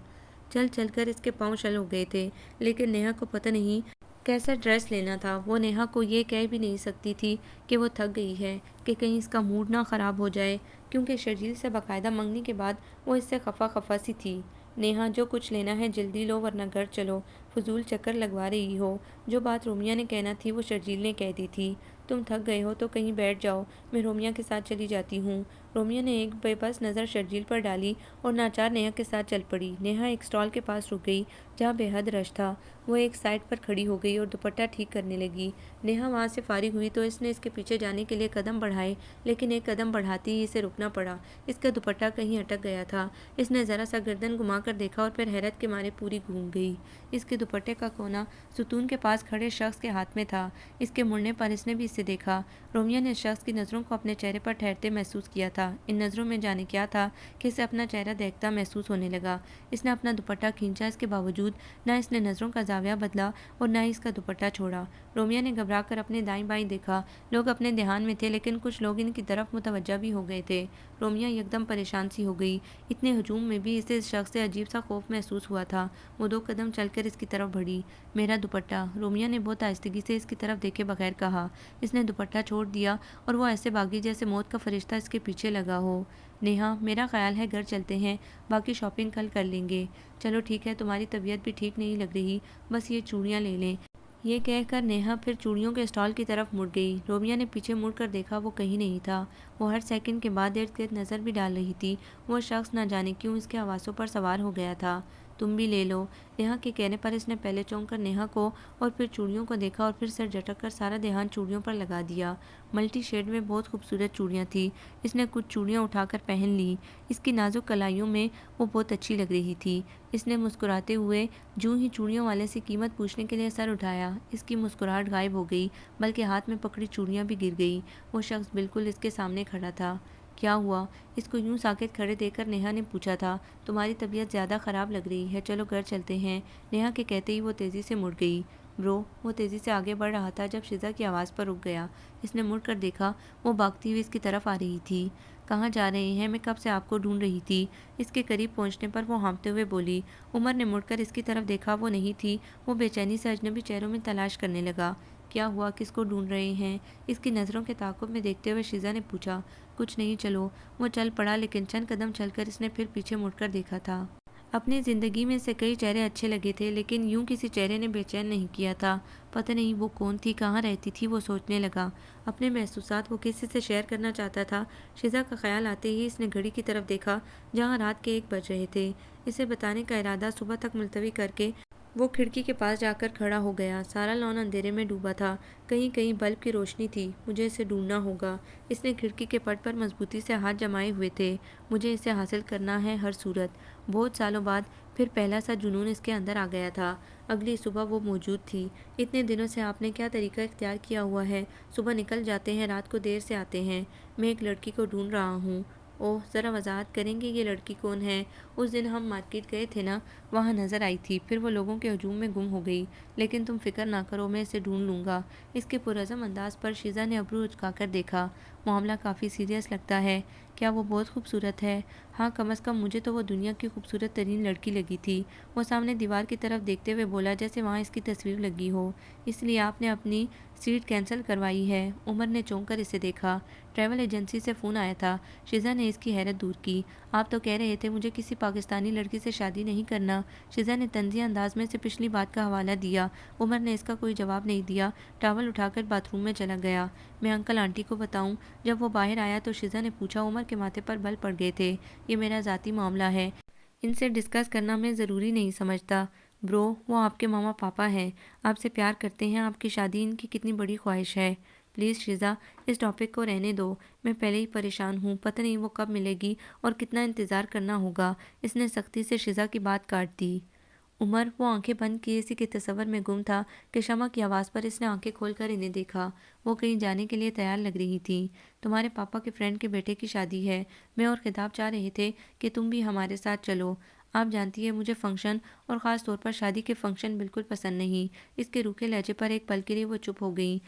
چل چل کر اس کے پاؤں شل ہو گئے تھے، لیکن نیہا کو پتہ نہیں کیسا ڈریس لینا تھا۔ وہ نیہا کو یہ کہہ بھی نہیں سکتی تھی کہ وہ تھک گئی ہے، کہ کہیں اس کا موڈ نہ خراب ہو جائے، کیونکہ شرجیل سے باقاعدہ منگنی کے بعد وہ اس سے خفا خفا سی تھی۔ نیہا، جو کچھ لینا ہے جلدی لو ورنہ گھر چلو، فضول چکر لگوا رہی ہو۔ جو بات رومیہ نے کہنا تھی وہ شرجیل نے کہہ دی تھی۔ تم تھک گئے ہو تو کہیں بیٹھ جاؤ، میں رومیہ کے ساتھ چلی جاتی ہوں۔ رومیہ نے ایک بے بس نظر شرجیل پر ڈالی اور ناچار نیہا کے ساتھ چل پڑی۔ نیہا ایک اسٹال کے پاس رک گئی جہاں بے حد رش تھا۔ وہ ایک سائڈ پر کھڑی ہو گئی اور دوپٹہ ٹھیک کرنے لگی۔ نیہا وہاں سے فارغ ہوئی تو اس نے اس کے پیچھے جانے کے لیے قدم بڑھائے، لیکن ایک قدم بڑھاتے ہی اسے رکنا پڑا۔ اس کا دوپٹہ کہیں اٹک گیا تھا۔ اس نے ذرا سا گردن گھما کر دیکھا اور پھر حیرت کے مارے پوری گھوم گئی۔ اس کے دوپٹے کا کونا ستون کے پاس کھڑے شخص کے ہاتھ میں تھا۔ اس کے مڑنے پر اس نے بھی اسے دیکھا۔ رومیہ نے اس شخص کی نظروں کو اپنے چہرے پر ٹھہرتے محسوس کیا تھا۔ ان نظروں میں جانے کیا تھا کہ اسے اپنا چہرہ دیکھتا محسوس ہونے لگا۔ اس نے اپنا دوپٹہ کھینچا، اس کے باوجود نہ اس نے نظروں کا زاویہ بدلا اور نہ ہی اس کا دوپٹہ چھوڑا۔ رومیہ نے گھبرا کر اپنے دائیں بائیں دیکھا۔ لوگ اپنے دھیان میں تھے، لیکن کچھ لوگ ان کی طرف متوجہ بھی ہو گئے تھے۔ رومیہ یکدم پریشان سی ہو گئی۔ اتنے ہجوم میں بھی اسے اس شخص سے عجیب سا خوف محسوس ہوا تھا۔ وہ 2 قدم چل کر اس کی طرف بڑھی۔ میرا دوپٹہ، رومیہ نے بہت آہستگی سے اس کی طرف دیکھے بغیر کہا۔ اس نے دوپٹہ چھوڑ دیا اور وہ ایسے بھاگی جیسے موت کا فرشتہ اس کے پیچھے لگا ہو۔ نیہا، میرا خیال ہے گھر چلتے ہیں، باقی شاپنگ کل کر لیں گے۔ چلو ٹھیک ہے، تمہاری طبیعت بھی ٹھیک نہیں لگ رہی، بس یہ چوڑیاں لے لیں۔ یہ کہہ کر نیہا پھر چوڑیوں کے اسٹال کی طرف مڑ گئی۔ رومیہ نے پیچھے مڑ کر دیکھا، وہ کہیں نہیں تھا۔ وہ ہر سیکنڈ کے بعد ارد گرد نظر بھی ڈال رہی تھی۔ وہ شخص نہ جانے کیوں اس کے حواسوں پر سوار ہو گیا تھا۔ تم بھی لے لو۔ نیہا کے کہنے پر اس نے پہلے چونک کر نیہا کو اور پھر چوڑیوں کو دیکھا اور پھر سر جھٹک کر سارا دھیان چوڑیوں پر لگا دیا۔ ملٹی شیڈ میں بہت خوبصورت چوڑیاں تھیں۔ اس نے کچھ چوڑیاں اٹھا کر پہن لیں۔ اس کی نازک کلائیوں میں وہ بہت اچھی لگ رہی تھی۔ اس نے مسکراتے ہوئے جوں ہی چوڑیوں والے سے قیمت پوچھنے کے لیے سر اٹھایا، اس کی مسکراہٹ غائب ہو گئی، بلکہ ہاتھ میں پکڑی چوڑیاں بھی گر گئی۔ وہ شخص بالکل اس کے سامنے کھڑا تھا۔ کیا ہوا؟ اس کو یوں ساکت کھڑے دیکھ کر نیہا نے پوچھا تھا۔ تمہاری طبیعت زیادہ خراب لگ رہی ہے، چلو گھر چلتے ہیں۔ نیہا کے کہتے ہی وہ تیزی سے مڑ گئی۔ برو، وہ تیزی سے آگے بڑھ رہا تھا جب شیزا کی آواز پر رک گیا۔ اس نے مڑ کر دیکھا، وہ بھاگتی ہوئی اس کی طرف آ رہی تھی۔ کہاں جا رہے ہیں؟ میں کب سے آپ کو ڈھونڈ رہی تھی۔ اس کے قریب پہنچنے پر وہ ہانپتے ہوئے بولی۔ عمر نے مڑ کر اس کی طرف دیکھا، وہ نہیں تھی۔ وہ بے چینی سے اجنبی چہروں میں تلاش کرنے لگا۔ کیا ہوا؟ کس کو ڈھونڈ رہے ہیں؟ اس کی نظروں کے تعاقب میں دیکھتے ہوئے شیزا نے پوچھا۔ کچھ نہیں، چلو۔ وہ چل پڑا، لیکن چند قدم چل کر اس نے پھر پیچھے مڑ کر دیکھا تھا۔ اپنی زندگی میں سے کئی چہرے اچھے لگے تھے، لیکن یوں کسی چہرے نے بے چین نہیں کیا تھا۔ پتہ نہیں وہ کون تھی، کہاں رہتی تھی، وہ سوچنے لگا۔ اپنے محسوسات وہ کسی سے شیئر کرنا چاہتا تھا۔ شیزا کا خیال آتے ہی اس نے گھڑی کی طرف دیکھا جہاں رات کے 1 بج رہے تھے۔ اسے بتانے کا ارادہ صبح تک ملتوی کر کے وہ کھڑکی کے پاس جا کر کھڑا ہو گیا۔ سارا لان اندھیرے میں ڈوبا تھا، کہیں کہیں بلب کی روشنی تھی۔ مجھے اسے ڈھونڈنا ہوگا۔ اس نے کھڑکی کے پٹ پر مضبوطی سے ہاتھ جمائے ہوئے تھے۔ مجھے اسے حاصل کرنا ہے ہر صورت۔ بہت سالوں بعد پھر پہلا سا جنون اس کے اندر آ گیا تھا۔ اگلی صبح وہ موجود تھی۔ اتنے دنوں سے آپ نے کیا طریقہ اختیار کیا ہوا ہے؟ صبح نکل جاتے ہیں، رات کو دیر سے آتے ہیں۔ میں ایک لڑکی کو ڈھونڈ رہا ہوں۔ اوہ ذرا وضاحت کریں گے یہ لڑکی کون ہے؟ اس دن ہم مارکیٹ گئے تھے نا، وہاں نظر آئی تھی، پھر وہ لوگوں کے ہجوم میں گم ہو گئی، لیکن تم فکر نہ کرو، میں اسے ڈھونڈ لوں گا۔ اس کے پرعزم انداز پر شیزا نے ابرو اچکا کر دیکھا۔ معاملہ کافی سیریس لگتا ہے۔ کیا وہ بہت خوبصورت ہے؟ ہاں، کم از کم مجھے تو وہ دنیا کی خوبصورت ترین لڑکی لگی تھی۔ وہ سامنے دیوار کی طرف دیکھتے ہوئے بولا جیسے وہاں اس کی تصویر لگی ہو۔ اس لیے آپ نے اپنی سیٹ کینسل کروائی ہے؟ عمر نے چونک کر اسے دیکھا۔ ٹریول ایجنسی سے فون آیا تھا۔ شیزا نے اس کی حیرت دور کی۔ آپ تو کہہ رہے تھے مجھے کسی پاکستانی لڑکی سے شادی نہیں کرنا۔ شیزا نے طنزیہ انداز میں سے پچھلی بات کا حوالہ دیا۔ عمر نے اس کا کوئی جواب نہیں دیا، ٹاول اٹھا کر باتھ روم میں چلا گیا۔ میں انکل آنٹی کو بتاؤں؟ جب وہ باہر آیا تو شیزا نے پوچھا۔ عمر کے ماتھے پر بل پڑ گئے تھے۔ یہ میرا ذاتی معاملہ ہے، ان سے ڈسکس کرنا میں ضروری نہیں سمجھتا۔ برو، وہ آپ کے ماما پاپا ہیں، آپ سے پیار کرتے ہیں، آپ کی شادی ان کی کتنی بڑی خواہش ہے۔ پلیز شیزا، اس ٹاپک کو رہنے دو، میں پہلے ہی پریشان ہوں، پتہ نہیں وہ کب ملے گی اور کتنا انتظار کرنا ہوگا۔ اس نے سختی سے شیزا کی بات کاٹ دی۔ عمر، وہ آنکھیں بند کیے اسی کے تصور میں گم تھا کہ شمع کی آواز پر اس نے آنکھیں کھول کر انہیں دیکھا۔ وہ کہیں جانے کے لیے تیار لگ رہی تھی۔ تمہارے پاپا کے فرینڈ کے بیٹے کی شادی ہے، میں اور خطاب چاہ رہے تھے کہ تم بھی ہمارے ساتھ چلو۔ آپ جانتی ہے مجھے فنکشن اور خاص طور پر شادی کے فنکشن بالکل پسند نہیں۔ اس کے روکھے لہجے پر ایک پل کے لیے وہ چپ ہو گئی۔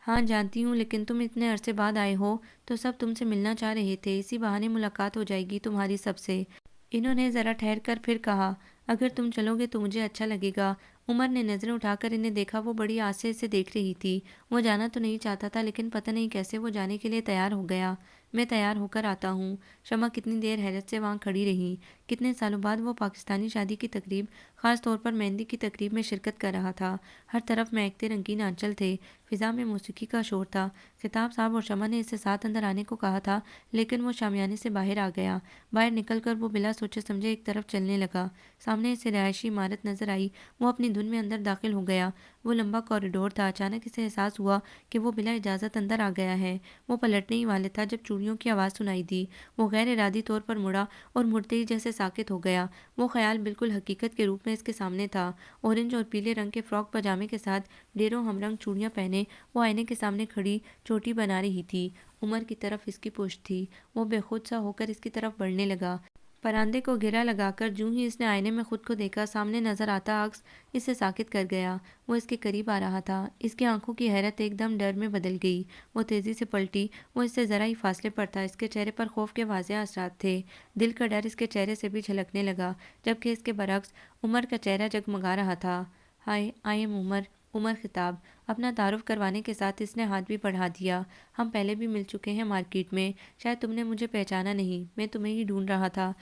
ہاں جانتی ہوں، لیکن تم اتنے عرصے بعد آئے ہو تو سب تم سے ملنا چاہ رہے تھے، اسی بہانے ملاقات ہو جائے گی تمہاری سب سے۔ انہوں نے ذرا ٹھہر کر پھر کہا، اگر تم چلو گے تو مجھے اچھا لگے گا۔ عمر نے نظریں اٹھا کر انہیں دیکھا۔ وہ بڑی آس سے اسے دیکھ رہی تھی۔ وہ جانا تو نہیں چاہتا تھا، لیکن پتہ نہیں کیسے وہ جانے کے لیے تیار ہو گیا۔ میں تیار ہو کر آتا ہوں۔ شمع کتنی دیر حیرت سے وہاں کھڑی رہی۔ کتنے سالوں بعد وہ پاکستانی شادی کی تقریب، خاص طور پر مہندی کی تقریب میں شرکت کر رہا تھا۔ ہر طرف مہکتے رنگین آنچل تھے، فضا میں موسیقی کا شور تھا۔ خطاب صاحب اور شمع نے اسے ساتھ اندر آنے کو کہا تھا، لیکن وہ شامیانے سے باہر آ گیا۔ باہر نکل کر وہ بلا سوچے سمجھے ایک طرف چلنے لگا۔ سامنے اسے رہائشی عمارت نظر آئی۔ وہ اپنی دھن میں اندر داخل ہو گیا۔ وہ لمبا کوریڈور تھا۔ اچانک اسے احساس ہوا کہ وہ بلا اجازت اندر آ گیا ہے۔ وہ پلٹنے ہی والے تھا جب چوڑیوں کی آواز سنائی دی۔ وہ غیر ارادی طور پر مڑا اور مڑتے ہی جیسے ساکت ہو گیا۔ وہ خیال بالکل حقیقت کے روپ میں اس کے سامنے تھا۔ اورنج اور پیلے رنگ کے فراک پاجامے کے ساتھ ڈیروں ہم رنگ چوڑیاں پہنے وہ آئینے کے سامنے کھڑی چوٹی بنا رہی تھی۔ عمر کی طرف اس کی پشت تھی۔ وہ بے خود سا ہو کر اس کی طرف بڑھنے لگا۔ پراندے کو گرا لگا کر جوں ہی اس نے آئینے میں خود کو دیکھا، سامنے نظر آتا عکس اسے ساکت کر گیا۔ وہ اس کے قریب آ رہا تھا۔ اس کی آنکھوں کی حیرت ایک دم ڈر میں بدل گئی۔ وہ تیزی سے پلٹی۔ وہ اس سے ذرا ہی فاصلے پر تھا۔ اس کے چہرے پر خوف کے واضح اثرات تھے۔ دل کا ڈر اس کے چہرے سے بھی جھلکنے لگا، جبکہ اس کے برعکس عمر کا چہرہ جگمگا رہا تھا۔ ہائے، آئی ایم عمر۔ عمر خطاب۔ اپنا تعارف کروانے کے ساتھ اس نے ہاتھ بھی بڑھا دیا۔ ہم پہلے بھی مل چکے ہیں مارکیٹ میں، شاید تم نے مجھے پہچانا نہیں، میں تمہیں ہی ڈھونڈ رہا تھا۔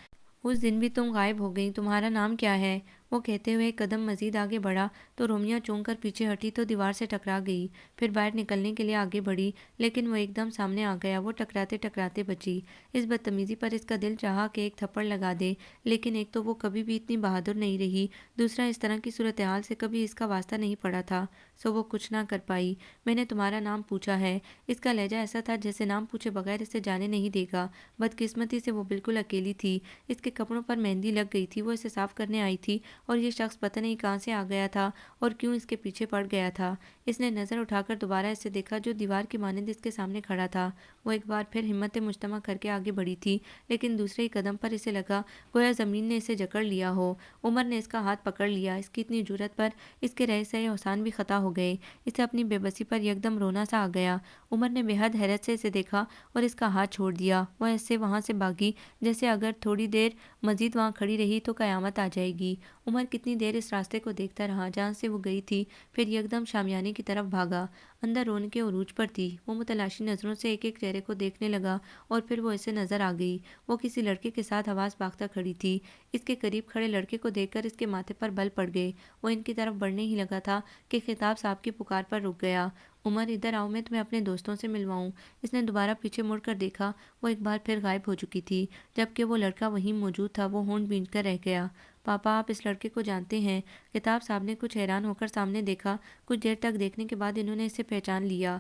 اس دن بھی تم غائب ہو گئی، تمہارا نام کیا ہے؟ وہ کہتے ہوئے ایک قدم مزید آگے بڑھا تو رومیا چونک کر پیچھے ہٹی تو دیوار سے ٹکرا گئی، پھر باہر نکلنے کے لیے آگے بڑھی، لیکن وہ ایک دم سامنے آ گیا۔ وہ ٹکراتے ٹکراتے بچی۔ اس بدتمیزی پر اس کا دل چاہا کہ ایک تھپڑ لگا دے، لیکن ایک تو وہ کبھی بھی اتنی بہادر نہیں رہی، دوسرا اس طرح کی صورتحال سے کبھی اس کا واسطہ نہیں پڑا تھا، سو وہ کچھ نہ کر پائی۔ میں نے تمہارا نام پوچھا ہے۔ اس کا لہجہ ایسا تھا جیسے نام پوچھے بغیر اسے جانے نہیں دے گا۔ بدقسمتی سے وہ بالکل اکیلی تھی۔ اس کے کپڑوں پر مہندی لگ گئی تھی۔ وہ اسے صاف کرنے آئی تھی اور یہ شخص پتہ نہیں کہاں سے آ گیا تھا اور کیوں اس کے پیچھے پڑ گیا تھا۔ اس نے نظر اٹھا کر دوبارہ اسے دیکھا جو دیوار کی مانند اس کے سامنے کھڑا تھا۔ وہ ایک بار پھر ہمت مجتمع کر کے آگے بڑھی تھی، لیکن دوسرے ہی قدم پر اسے لگا گویا زمین نے اسے جکڑ لیا ہو۔ عمر نے اس کا ہاتھ پکڑ لیا۔ اس کی اتنی جرأت پر اس کے رہے سہے احسان بھی خطا ہو گئے۔ اسے اپنی بے بسی پر یکدم رونا سا آ گیا۔ عمر نے بے حد حیرت سے اسے دیکھا اور اس کا ہاتھ چھوڑ دیا۔ وہ ایسے وہاں سے بھاگی جیسے اگر تھوڑی دیر مزید وہاں کھڑی رہی تو قیامت آ جائے گی۔ عمر کتنی دیر اس راستے کو دیکھتا رہا جہاں سے وہ گئی تھی، پھر یکدم شامیانے کی طرف بھاگا۔ اندر رونے کے عروج پر تھی۔ وہ متلاشی نظروں سے ایک ایک چہرے کو دیکھنے لگا اور پھر وہ اسے نظر آ گئی۔ وہ کسی لڑکے کے ساتھ حواس باختہ کھڑی تھی۔ اس کے قریب کھڑے لڑکے کو دیکھ کر اس کے ماتھے پر بل پڑ گئے۔ وہ ان کی طرف بڑھنے ہی لگا تھا کہ خطاب صاحب کی پکار پر رک گیا۔ عمر، ادھر آؤ، میں تمہیں اپنے دوستوں سے ملواؤں۔ اس نے دوبارہ پیچھے مڑ کر دیکھا۔ وہ ایک بار پھر غائب ہو چکی تھی، جبکہ وہ لڑکا وہیں موجود تھا۔ وہ ہونٹ بھینچ کر رہ گیا۔ پاپا، آپ اس لڑکے کو جانتے ہیں؟ خطاب صاحب نے کچھ حیران ہو کر سامنے دیکھا۔ کچھ دیر تک دیکھنے کے بعد انہوں نے اسے پہچان لیا۔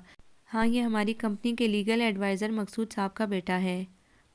ہاں، یہ ہماری کمپنی کے لیگل ایڈوائزر مقصود صاحب کا بیٹا ہے۔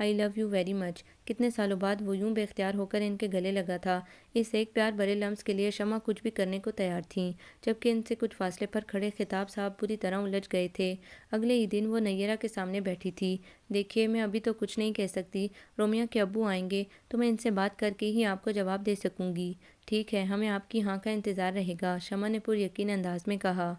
آئی لو یو ویری مچ۔ کتنے سالوں بعد وہ یوں بے اختیار ہو کر ان کے گلے لگا تھا۔ اس ایک پیار بھرے لمس کے لیے شمع کچھ بھی کرنے کو تیار تھیں، جبکہ ان سے کچھ فاصلے پر کھڑے خطاب صاحب بری طرح الجھ گئے تھے۔ اگلے ہی دن وہ نیرہ کے سامنے بیٹھی تھی۔ دیکھیے، میں ابھی تو کچھ نہیں کہہ سکتی، رومیہ کے ابو آئیں گے تو میں ان سے بات کر کے ہی آپ کو جواب دے سکوں گی۔ ٹھیک ہے، ہمیں آپ کی ہاں کا انتظار رہے گا، شمع نے پر یقین انداز میں کہا۔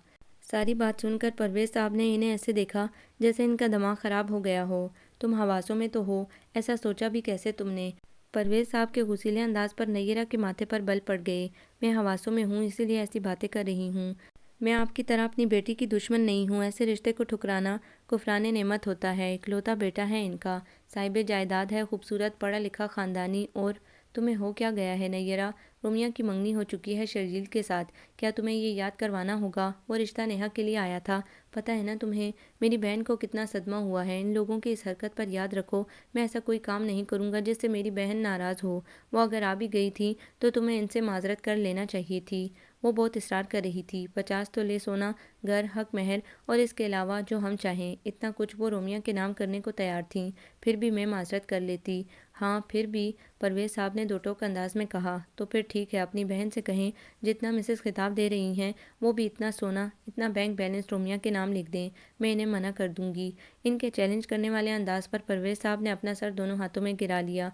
ساری بات سن کر پرویز صاحب نے انہیں ایسے دیکھا جیسے ان کا دماغ خراب ہو گیا ہو۔ تم حواسوں میں تو ہو، ایسا سوچا بھی کیسے تم نے؟ پرویز صاحب کے غصیلے انداز پر نیرہ کے ماتھے پر بل پڑ گئے۔ میں حواسوں میں ہوں، اسی لیے ایسی باتیں کر رہی ہوں۔ میں آپ کی طرح اپنی بیٹی کی دشمن نہیں ہوں۔ ایسے رشتے کو ٹھکرانا کفران نعمت ہوتا ہے۔ اکلوتا بیٹا ہے ان کا، صاحب جائیداد ہے، خوبصورت پڑھا لکھا خاندانی۔ اور تمہیں ہو کیا گیا ہے نیرہ؟ رومیہ کی منگنی ہو چکی ہے شرجیل کے ساتھ، کیا تمہیں یہ یاد کروانا ہوگا؟ وہ رشتہ نیہا کے لیے آیا تھا، پتہ ہے نا تمہیں میری بہن کو کتنا صدمہ ہوا ہے ان لوگوں کی اس حرکت پر۔ یاد رکھو، میں ایسا کوئی کام نہیں کروں گا جس سے میری بہن ناراض ہو۔ وہ اگر آ بھی گئی تھی تو تمہیں ان سے معذرت کر لینا چاہیے تھی۔ وہ بہت اصرار کر رہی تھی، 50 تولے سونا، گھر، حق مہر اور اس کے علاوہ جو ہم چاہیں، اتنا کچھ وہ رومیہ کے نام کرنے کو تیار تھیں۔ پھر بھی میں معذرت کر لیتی۔ ہاں پھر بھی، پرویز صاحب نے دو ٹوک انداز میں کہا۔ تو پھر ٹھیک ہے، اپنی بہن سے کہیں جتنا مسز خطاب دے رہی ہیں وہ بھی اتنا سونا، اتنا بینک بیلنس رومیہ کے نام لکھ دیں، میں انہیں منع کر دوں گی۔ ان کے چیلنج کرنے والے انداز پر پرویز صاحب نے اپنا سر دونوں ہاتھوں میں گرا لیا،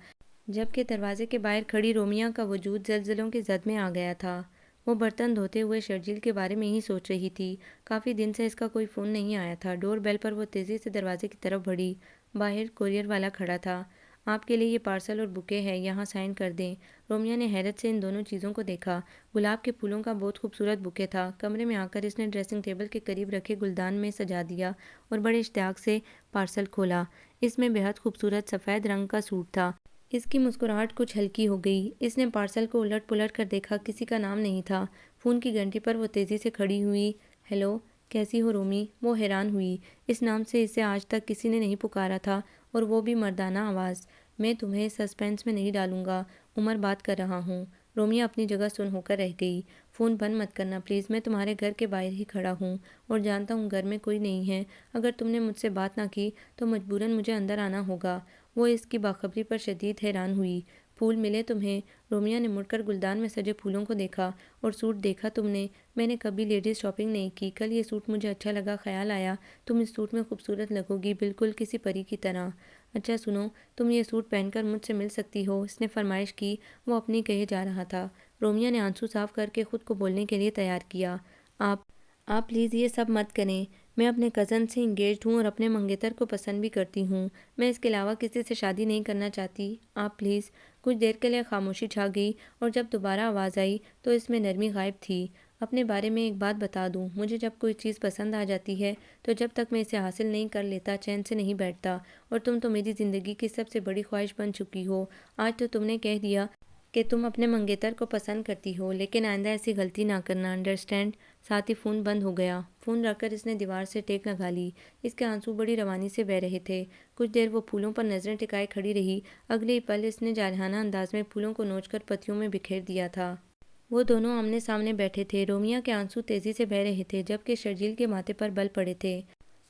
جبکہ دروازے کے باہر کھڑی رومیہ کا وجود زلزلوں کی زد میں آ گیا تھا۔ وہ برتن دھوتے ہوئے شرجیل کے بارے میں ہی سوچ رہی تھی۔ کافی دن سے اس کا کوئی فون نہیں آیا تھا۔ ڈور بیل پر وہ تیزی سے دروازے کی طرف بڑھی۔ باہر کوریئر والا کھڑا تھا۔ آپ کے لیے یہ پارسل اور بکے ہے، یہاں سائن کر دیں۔ رومیہ نے حیرت سے ان دونوں چیزوں کو دیکھا۔ گلاب کے پھولوں کا بہت خوبصورت بکے تھا۔ کمرے میں آ کر اس نے ڈریسنگ ٹیبل کے قریب رکھے گلدان میں سجا دیا اور بڑے اشتیاق سے پارسل کھولا۔ اس میں بہت خوبصورت سفید رنگ کا سوٹ تھا۔ اس کی مسکراہٹ کچھ ہلکی ہو گئی۔ اس نے پارسل کو الٹ پلٹ کر دیکھا، کسی کا نام نہیں تھا۔ فون کی گھنٹی پر وہ تیزی سے کھڑی ہوئی۔ ہیلو، کیسی ہو رومی؟ وہ حیران ہوئی، اس نام سے اسے آج تک کسی نے نہیں پکارا تھا، اور وہ بھی مردانہ آواز۔ میں تمہیں سسپینس میں نہیں ڈالوں گا، عمر بات کر رہا ہوں۔ رومیہ اپنی جگہ سن ہو کر رہ گئی۔ فون بند مت کرنا پلیز، میں تمہارے گھر کے باہر ہی کھڑا ہوں اور جانتا ہوں گھر میں کوئی نہیں ہے۔ اگر تم نے مجھ سے بات نہ کی تو مجبوراً مجھے اندر آنا ہوگا۔ وہ اس کی باخبری پر شدید حیران ہوئی۔ پھول ملے تمہیں؟ رومیہ نے مڑ کر گلدان میں سجے پھولوں کو دیکھا۔ اور سوٹ دیکھا تم نے؟ میں نے کبھی لیڈیز شاپنگ نہیں کی، کل یہ سوٹ مجھے اچھا لگا، خیال آیا تم اس سوٹ میں خوبصورت لگو گی، بالکل کسی پری کی طرح۔ اچھا سنو، تم یہ سوٹ پہن کر مجھ سے مل سکتی ہو؟ اس نے فرمائش کی۔ وہ اپنی کہے جا رہا تھا۔ رومیہ نے آنسو صاف کر کے خود کو بولنے کے لیے تیار کیا۔ آپ پلیز یہ سب مت کریں، میں اپنے کزن سے انگیجڈ ہوں اور اپنے منگیتر کو پسند بھی کرتی ہوں، میں اس کے علاوہ کسی سے شادی نہیں کرنا چاہتی، آپ پلیز۔ کچھ دیر کے لیے خاموشی چھا گئی، اور جب دوبارہ آواز آئی تو اس میں نرمی غائب تھی۔ اپنے بارے میں ایک بات بتا دوں، مجھے جب کوئی چیز پسند آ جاتی ہے تو جب تک میں اسے حاصل نہیں کر لیتا چین سے نہیں بیٹھتا، اور تم تو میری زندگی کی سب سے بڑی خواہش بن چکی ہو۔ آج تو تم نے کہہ دیا کہ تم اپنے منگیتر کو پسند کرتی ہو، لیکن آئندہ ایسی غلطی نہ کرنا، انڈرسٹینڈ؟ ساتھ ہی فون بند ہو گیا۔ فون رکھ کر اس نے دیوار سے ٹیک لگا لی۔ اس کے آنسو بڑی روانی سے بہہ رہے تھے۔ کچھ دیر وہ پھولوں پر نظریں ٹکائے کھڑی رہی۔ اگلے ہی پل اس نے جارحانہ انداز میں پھولوں کو نوچ کر پتیوں میں بکھیر دیا تھا۔ وہ دونوں آمنے سامنے بیٹھے تھے۔ رومیہ کے آنسو تیزی سے بہہ رہے تھے، جبکہ شرجیل کے ماتھے پر بل پڑے تھے۔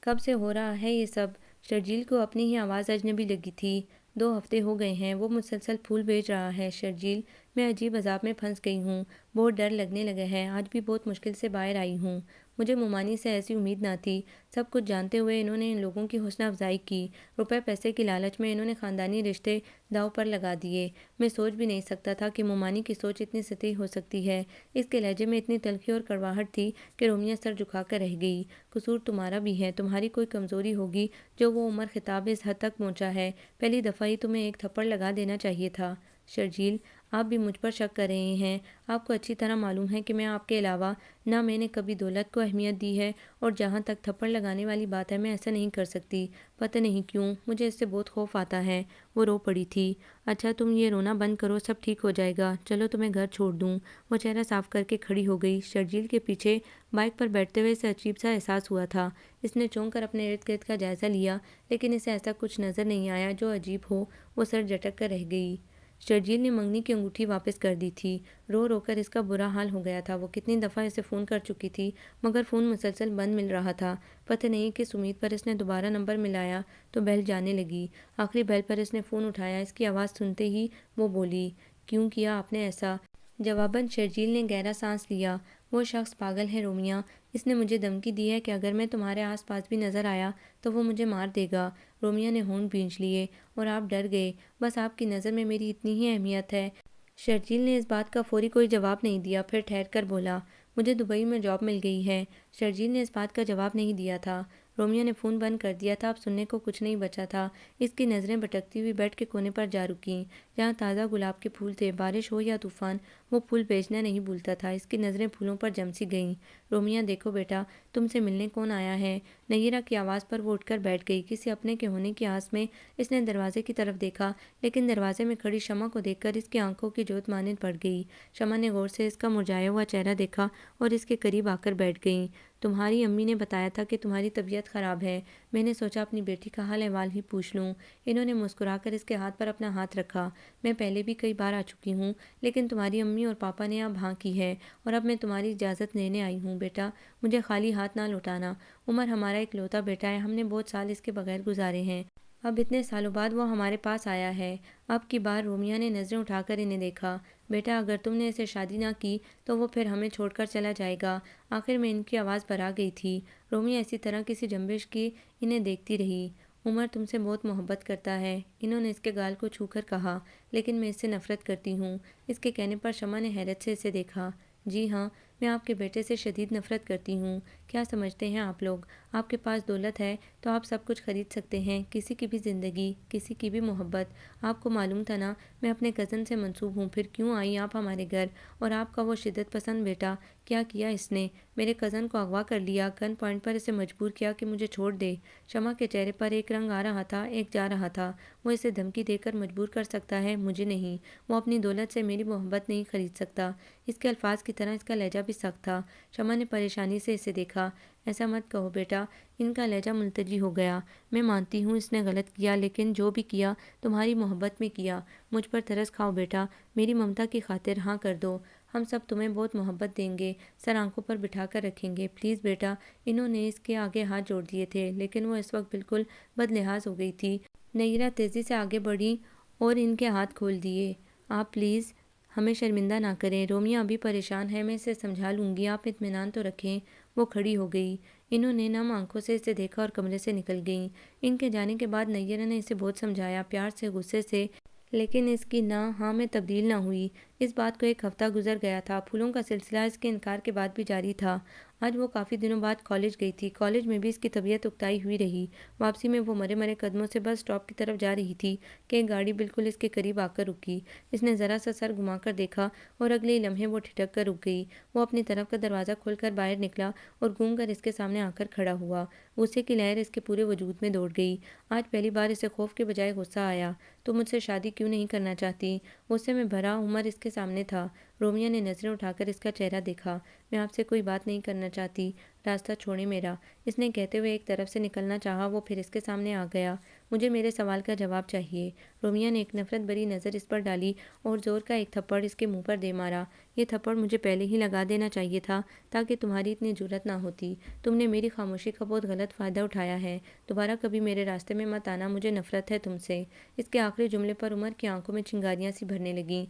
کب سے ہو رہا ہے یہ سب؟ شرجیل کو اپنی ہی آواز اجنبی لگی تھی۔ 2 ہفتے ہو گئے ہیں وہ مسلسل پھول بھیج رہا ہے شرجیل، میں عجیب عذاب میں پھنس گئی ہوں، بہت ڈر لگنے لگا ہے، آج بھی بہت مشکل سے باہر آئی ہوں۔ مجھے ممانی سے ایسی امید نہ تھی۔ سب کچھ جانتے ہوئے انہوں نے ان لوگوں کی حوصلہ افزائی کی، روپے پیسے کی لالچ میں انہوں نے خاندانی رشتے داؤ پر لگا دیے۔ میں سوچ بھی نہیں سکتا تھا کہ ممانی کی سوچ اتنی سطحی ہو سکتی ہے۔ اس کے لہجے میں اتنی تلخی اور کڑواہٹ تھی کہ رومیہ سر جھکا کر رہ گئی۔ قصور تمہارا بھی ہے، تمہاری کوئی کمزوری ہوگی جو وہ عمر خطاب اس حد تک پہنچا ہے، پہلی دفعہ ہی تمہیں ایک تھپڑ لگا دینا چاہیے تھا۔ شرجیل، آپ بھی مجھ پر شک کر رہے ہیں، آپ کو اچھی طرح معلوم ہے کہ میں آپ کے علاوہ نہ میں نے کبھی دولت کو اہمیت دی ہے، اور جہاں تک تھپڑ لگانے والی بات ہے میں ایسا نہیں کر سکتی، پتہ نہیں کیوں مجھے اس سے بہت خوف آتا ہے۔ وہ رو پڑی تھی۔ اچھا تم یہ رونا بند کرو، سب ٹھیک ہو جائے گا، چلو تمہیں گھر چھوڑ دوں۔ وہ چہرہ صاف کر کے کھڑی ہو گئی۔ شرجیل کے پیچھے بائک پر بیٹھتے ہوئے اسے عجیب سا احساس ہوا تھا۔ اس نے چونک کر اپنے ارد گرد کا جائزہ لیا، لیکن اسے ایسا کچھ نظر نہیں آیا جو عجیب ہو۔ وہ سر جھٹک کر رہ گئی۔ شرجیل نے منگنی کی انگوٹھی واپس کر دی تھی۔ رو رو کر اس کا برا حال ہو گیا تھا۔ وہ کتنی دفعہ اسے فون کر چکی تھی مگر فون مسلسل بند مل رہا تھا۔ پتہ نہیں کس امید پر اس نے دوبارہ نمبر ملایا تو بیل جانے لگی۔ آخری بیل پر اس نے فون اٹھایا۔ اس کی آواز سنتے ہی وہ بولی، کیوں کیا آپ نے ایسا؟ جواباً شرجیل نے گہرا سانس لیا۔ وہ شخص پاگل ہے رومیہ۔ اس نے مجھے دھمکی دی ہے کہ اگر میں تمہارے آس پاس بھی نظر آیا تو وہ مجھے مار دے گا۔ رومیہ نے ہونٹ بھینچ لیے۔ اور آپ ڈر گئے؟ بس آپ کی نظر میں میری اتنی ہی اہمیت ہے؟ شرجیل نے اس بات کا فوری کوئی جواب نہیں دیا، پھر ٹھہر کر بولا، مجھے دبئی میں جاب مل گئی ہے۔ شرجیل نے اس بات کا جواب نہیں دیا تھا۔ رومیہ نے فون بند کر دیا تھا۔ اب سننے کو کچھ نہیں بچا تھا۔ اس کی نظریں بھٹکتی ہوئی بیڈ کے کونے پر جا رکیں جہاں تازہ گلاب کے پھول تھے۔ بارش ہو یا طوفان وہ پھول بیچنا نہیں بھولتا تھا۔ اس کی نظریں پھولوں پر جم سی گئیں۔ رومیہ دیکھو بیٹا، تم سے ملنے کون آیا ہے؟ نیرا کی آواز پر وہ اٹھ کر بیٹھ گئی۔ کسی اپنے کے ہونے کی آس میں اس نے دروازے کی طرف دیکھا، لیکن دروازے میں کھڑی شمع کو دیکھ کر اس کی آنکھوں کی جوت مانند پڑ گئی۔ شمع نے غور سے اس کا مرجھایا ہوا چہرہ دیکھا اور اس کے قریب آ کر بیٹھ گئی۔ تمہاری امی نے بتایا تھا کہ تمہاری طبیعت خراب ہے۔ میں نے سوچا اپنی بیٹی کا حال احوال ہی پوچھ لوں۔ انہوں نے مسکرا کر اس کے ہاتھ پر اپنا ہاتھ رکھا۔ میں پہلے بھی کئی بار آ چکی ہوں، لیکن تمہاری امی اور پاپا نے اب ہاں کی ہے اور اب میں تمہاری اجازت لینے آئی ہوں۔ بیٹا، مجھے خالی ہاتھ نہ لوٹانا۔ عمر ہمارا اکلوتا بیٹا ہے۔ ہم نے بہت سال اس کے بغیر گزارے ہیں۔ اب اتنے سالوں بعد وہ ہمارے پاس آیا ہے۔ اب کی بار رومیہ نے نظریں اٹھا کر انہیں دیکھا۔ بیٹا، اگر تم نے اسے شادی نہ کی تو وہ پھر ہمیں چھوڑ کر چلا جائے گا۔ آخر میں ان کی آواز بھرا گئی تھی۔ رومیہ اسی طرح کسی جنبش کی انہیں دیکھتی رہی۔ عمر تم سے بہت محبت کرتا ہے، انہوں نے اس کے گال کو چھو کر کہا، لیکن میں اس سے نفرت کرتی ہوں۔ اس کے کہنے پر شمع نے حیرت سے اسے دیکھا۔ جی ہاں، میں آپ کے بیٹے سے شدید نفرت کرتی ہوں۔ کیا سمجھتے ہیں آپ لوگ؟ آپ کے پاس دولت ہے تو آپ سب کچھ خرید سکتے ہیں، کسی کی بھی زندگی، کسی کی بھی محبت۔ آپ کو معلوم تھا نا میں اپنے کزن سے منسوب ہوں، پھر کیوں آئی آپ ہمارے گھر؟ اور آپ کا وہ شدت پسند بیٹا، کیا کیا اس نے؟ میرے کزن کو اغوا کر لیا، گن پوائنٹ پر اسے مجبور کیا کہ مجھے چھوڑ دے۔ شمع کے چہرے پر ایک رنگ آ رہا تھا، ایک جا رہا تھا۔ وہ اسے دھمکی دے کر مجبور کر سکتا ہے، مجھے نہیں۔ وہ اپنی دولت سے میری محبت نہیں خرید سکتا۔ اس کے الفاظ کی طرح اس کا لہجہ بھی سخت تھا۔ شمع نے پریشانی سے اسے دیکھا۔ ایسا مت کہو بیٹا۔ ان کا لہجہ ملتجی ہو گیا۔ میں مانتی ہوں اس نے غلط کیا، لیکن جو بھی کیا تمہاری محبت میں کیا۔ مجھ پر ترس کھاؤ بیٹا، میری ممتا کی خاطر ہاں کر دو۔ ہم سب تمہیں بہت محبت دیں گے، سر آنکھوں پر بٹھا کر رکھیں گے، پلیز بیٹا۔ انہوں نے اس کے آگے ہاتھ جوڑ دیے تھے، لیکن وہ اس وقت بالکل بد لحاظ ہو گئی تھی۔ نیرا تیزی سے آگے بڑھی اور ان کے ہاتھ کھول دیے۔ آپ پلیز ہمیں شرمندہ نہ کریں، رومیہ ابھی پریشان ہے، میں اسے سمجھا لوں گی، آپ اطمینان تو رکھیں۔ وہ کھڑی ہو گئی۔ انہوں نے نم آنکھوں سے اسے دیکھا اور کمرے سے نکل گئیں۔ ان کے جانے کے بعد نیرا نے اسے بہت سمجھایا، پیار سے، غصے سے، لیکن اس کی نہ ہاں میں تبدیل نہ ہوئی۔ اس بات کو ایک ہفتہ گزر گیا تھا۔ پھولوں کا سلسلہ اس کے انکار کے بعد بھی جاری تھا۔ آج وہ کافی دنوں بعد کالج گئی تھی۔ کالج میں بھی اس کی طبیعت اکتائی ہوئی رہی۔ واپسی میں وہ مرے مرے قدموں سے بس اسٹاپ کی طرف جا رہی تھی کہ ایک گاڑی بالکل اس کے قریب آ کر رکی۔ اس نے ذرا سا سر گھما کر دیکھا اور اگلے ہی لمحے وہ ٹھٹک کر رک گئی۔ وہ اپنی طرف کا دروازہ کھول کر باہر نکلا اور گھوم کر اس کے سامنے آ کر کھڑا ہوا۔ غصے کی لہر اس کے پورے وجود میں دوڑ گئی۔ آج پہلی بار اسے خوف کے بجائے غصہ آیا۔ تم مجھ سے شادی کیوں نہیں کرنا چاہتی؟ غصے میں بھرا عمر اس کے سامنے تھا۔ رومیہ نے نظریں اٹھا کر اس کا چہرہ دیکھا۔ میں آپ سے کوئی بات نہیں کرنا چاہتی، راستہ چھوڑیں میرا۔ اس نے کہتے ہوئے ایک طرف سے نکلنا چاہا، وہ پھر اس کے سامنے آ گیا۔ مجھے میرے سوال کا جواب چاہیے۔ رومیہ نے ایک نفرت بھری نظر اس پر ڈالی اور زور کا ایک تھپڑ اس کے منہ پر دے مارا۔ یہ تھپڑ مجھے پہلے ہی لگا دینا چاہیے تھا تاکہ تمہاری اتنی جرأت نہ ہوتی۔ تم نے میری خاموشی کا بہت غلط فائدہ اٹھایا ہے۔ دوبارہ کبھی میرے راستے میں مت آنا، مجھے نفرت ہے تم سے۔ اس کے آخری جملے پر عمر کی آنکھوں میں چنگاریاں سی بھرنے لگیں۔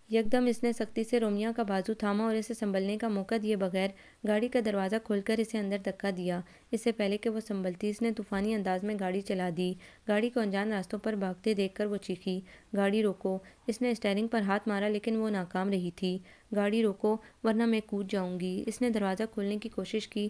یکدم اس نے سختی سے رومیہ کا بازو تھاما اور اسے سنبھلنے کا موقع دیے بغیر گاڑی کا دروازہ کھول کر اسے اندر دھکا دیا۔ اس سے پہلے کہ وہ سنبھلتی، اس نے طوفانی انداز میں گاڑی چلا دی۔ گاڑی کو انجان راستوں پر بھاگتے دیکھ کر وہ چیخی، گاڑی روکو۔ اس نے اسٹیئرنگ پر ہاتھ مارا لیکن وہ ناکام رہی تھی۔ گاڑی روکو ورنہ میں کود جاؤں گی۔ اس نے دروازہ کھولنے کی کوشش کی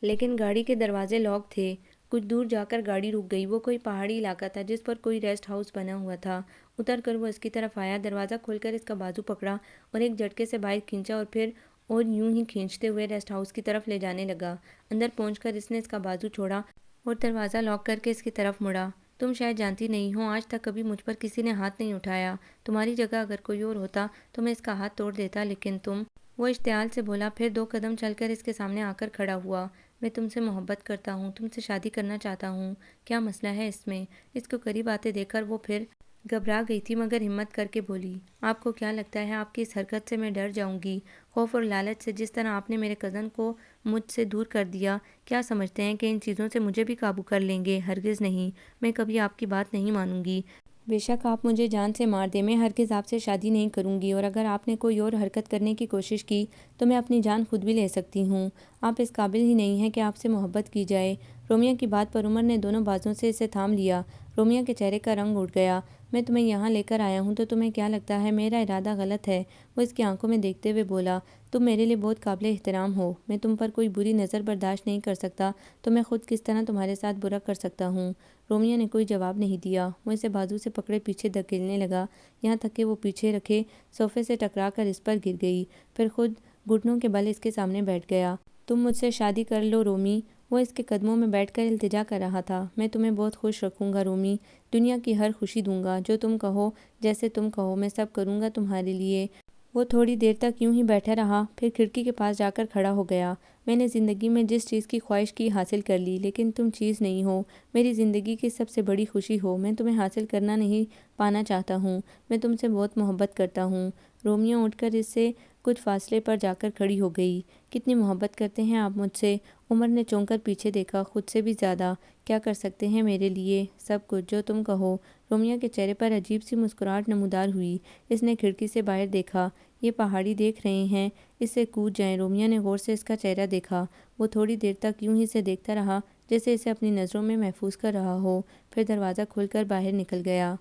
لیکن گاڑی کے دروازے لاک تھے۔ کچھ دور جا کر گاڑی رک گئی۔ وہ کوئی پہاڑی علاقہ تھا جس پر کوئی ریسٹ ہاؤس بنا ہوا تھا۔ اتر کر وہ اس کی طرف آیا، دروازہ کھول کر اس کا بازو پکڑا اور ایک جھٹکے سے باہر کھینچا اور پھر اور یوں ہی کھینچتے ہوئے ریسٹ ہاؤس کی طرف لے جانے لگا۔ اندر پہنچ کر اس نے اس کا بازو چھوڑا اور دروازہ لاک کر کے اس کی طرف مڑا۔ تم شاید جانتی نہیں ہو، آج تک کبھی مجھ پر کسی نے ہاتھ نہیں اٹھایا۔ تمہاری جگہ اگر کوئی اور ہوتا تو میں اس کا ہاتھ توڑ دیتا، لیکن تم… وہ اشتعال سے بولا، پھر 2 قدم چل کر اس کے سامنے آ کر کھڑا ہوا۔ میں تم سے محبت کرتا ہوں، تم سے شادی کرنا چاہتا ہوں۔ کیا مسئلہ ہے اس میں؟ اس کو قریب آتے دیکھ کر وہ پھر گھبرا گئی تھی مگر ہمت کر کے بولی، آپ کو کیا لگتا ہے آپ کی اس حرکت سے میں ڈر جاؤں گی؟ خوف اور لالچ سے جس طرح آپ نے میرے کزن کو مجھ سے دور کر دیا، کیا سمجھتے ہیں کہ ان چیزوں سے مجھے بھی قابو کر لیں گے؟ ہرگز نہیں، میں کبھی آپ کی بات نہیں مانوں گی۔ بے شک آپ مجھے جان سے مار دیں، میں ہرگز آپ سے شادی نہیں کروں گی، اور اگر آپ نے کوئی اور حرکت کرنے کی کوشش کی تو میں اپنی جان خود بھی لے سکتی ہوں۔ آپ اس قابل ہی نہیں ہیں کہ آپ سے محبت کی جائے۔ رومیہ کی بات پر عمر نے دونوں بازوں سے اسے تھام لیا۔ رومیہ کے چہرے کا رنگ اڑ گیا۔ میں تمہیں یہاں لے کر آیا ہوں تو تمہیں کیا لگتا ہے میرا ارادہ غلط ہے؟ وہ اس کی آنکھوں میں دیکھتے ہوئے بولا، تم میرے لیے بہت قابل احترام ہو، میں تم پر کوئی بری نظر برداشت نہیں کر سکتا، تو میں خود کس طرح تمہارے ساتھ برا کر سکتا ہوں؟ رومیہ نے کوئی جواب نہیں دیا۔ وہ اسے بازو سے پکڑے پیچھے دھکیلنے لگا، یہاں تک کہ وہ پیچھے رکھے صوفے سے ٹکرا کر اس پر گر گئی، پھر خود گھٹنوں کے بل اس کے سامنے بیٹھ گیا۔ تم مجھ سے شادی کر لو رومی۔ وہ اس کے قدموں میں بیٹھ کر التجا کر رہا تھا۔ میں تمہیں بہت خوش رکھوں گا رومی، دنیا کی ہر خوشی دوں گا، جو تم کہو، جیسے تم کہو، میں سب کروں گا تمہارے لیے۔ وہ تھوڑی دیر تک یوں ہی بیٹھا رہا، پھر کھڑکی کے پاس جا کر کھڑا ہو گیا۔ میں نے زندگی میں جس چیز کی خواہش کی حاصل کر لی، لیکن تم چیز نہیں ہو، میری زندگی کی سب سے بڑی خوشی ہو۔ میں تمہیں حاصل کرنا نہیں پانا چاہتا ہوں، میں تم سے بہت محبت کرتا ہوں۔ رومیہ اٹھ کر اس سے کچھ فاصلے پر جا کر کھڑی ہو گئی۔ کتنی محبت کرتے ہیں آپ مجھ سے؟ عمر نے چونک کر پیچھے دیکھا، خود سے بھی زیادہ۔ کیا کر سکتے ہیں میرے لیے؟ سب کچھ، جو تم کہو۔ رومیہ کے چہرے پر عجیب سی مسکراہٹ نمودار ہوئی۔ اس نے کھڑکی سے باہر دیکھا، یہ پہاڑی دیکھ رہے ہیں، اس سے کود جائیں۔ رومیہ نے غور سے اس کا چہرہ دیکھا۔ وہ تھوڑی دیر تک یوں ہی اسے دیکھتا رہا جیسے اسے اپنی نظروں میں محفوظ کر رہا ہو، پھر دروازہ کھول کر باہر نکل گیا۔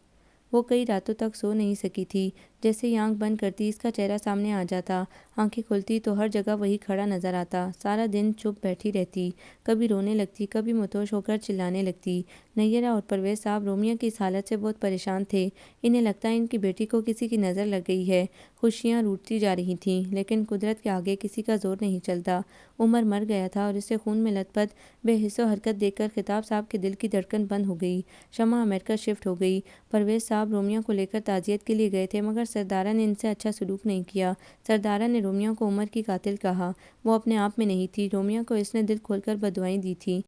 وہ کئی راتوں تک سو نہیں سکی تھی۔ جیسے ہی آنکھ بند کرتی اس کا چہرہ سامنے آ جاتا، آنکھیں کھلتی تو ہر جگہ وہی کھڑا نظر آتا۔ سارا دن چپ بیٹھی رہتی، کبھی رونے لگتی، کبھی مدہوش ہو کر چلانے لگتی۔ نیرہ اور پرویز صاحب رومیہ کی اس حالت سے بہت پریشان تھے۔ انہیں لگتا ان کی بیٹی کو کسی کی نظر لگ گئی ہے۔ خوشیاں روٹتی جا رہی تھیں، لیکن قدرت کے آگے کسی کا زور نہیں چلتا۔ عمر مر گیا تھا اور اسے خون میں لت پت بے حس و حرکت دیکھ کر خطاب صاحب کے دل کی دھڑکن بند ہو گئی۔ شمع امریکہ شفٹ ہو گئی۔ پرویز صاحب رومیہ کو لے کر تعزیت کے لیے گئے تھے، مگر سردارہ نے ان سے اچھا سلوک نہیں کیا۔ سردارہ نے رومیہ کو عمر کی قاتل کہا۔ وہ اپنے آپ میں نہیں تھی، رومیہ کو اس نے دل کھول کر بددعائیں دی تھیں۔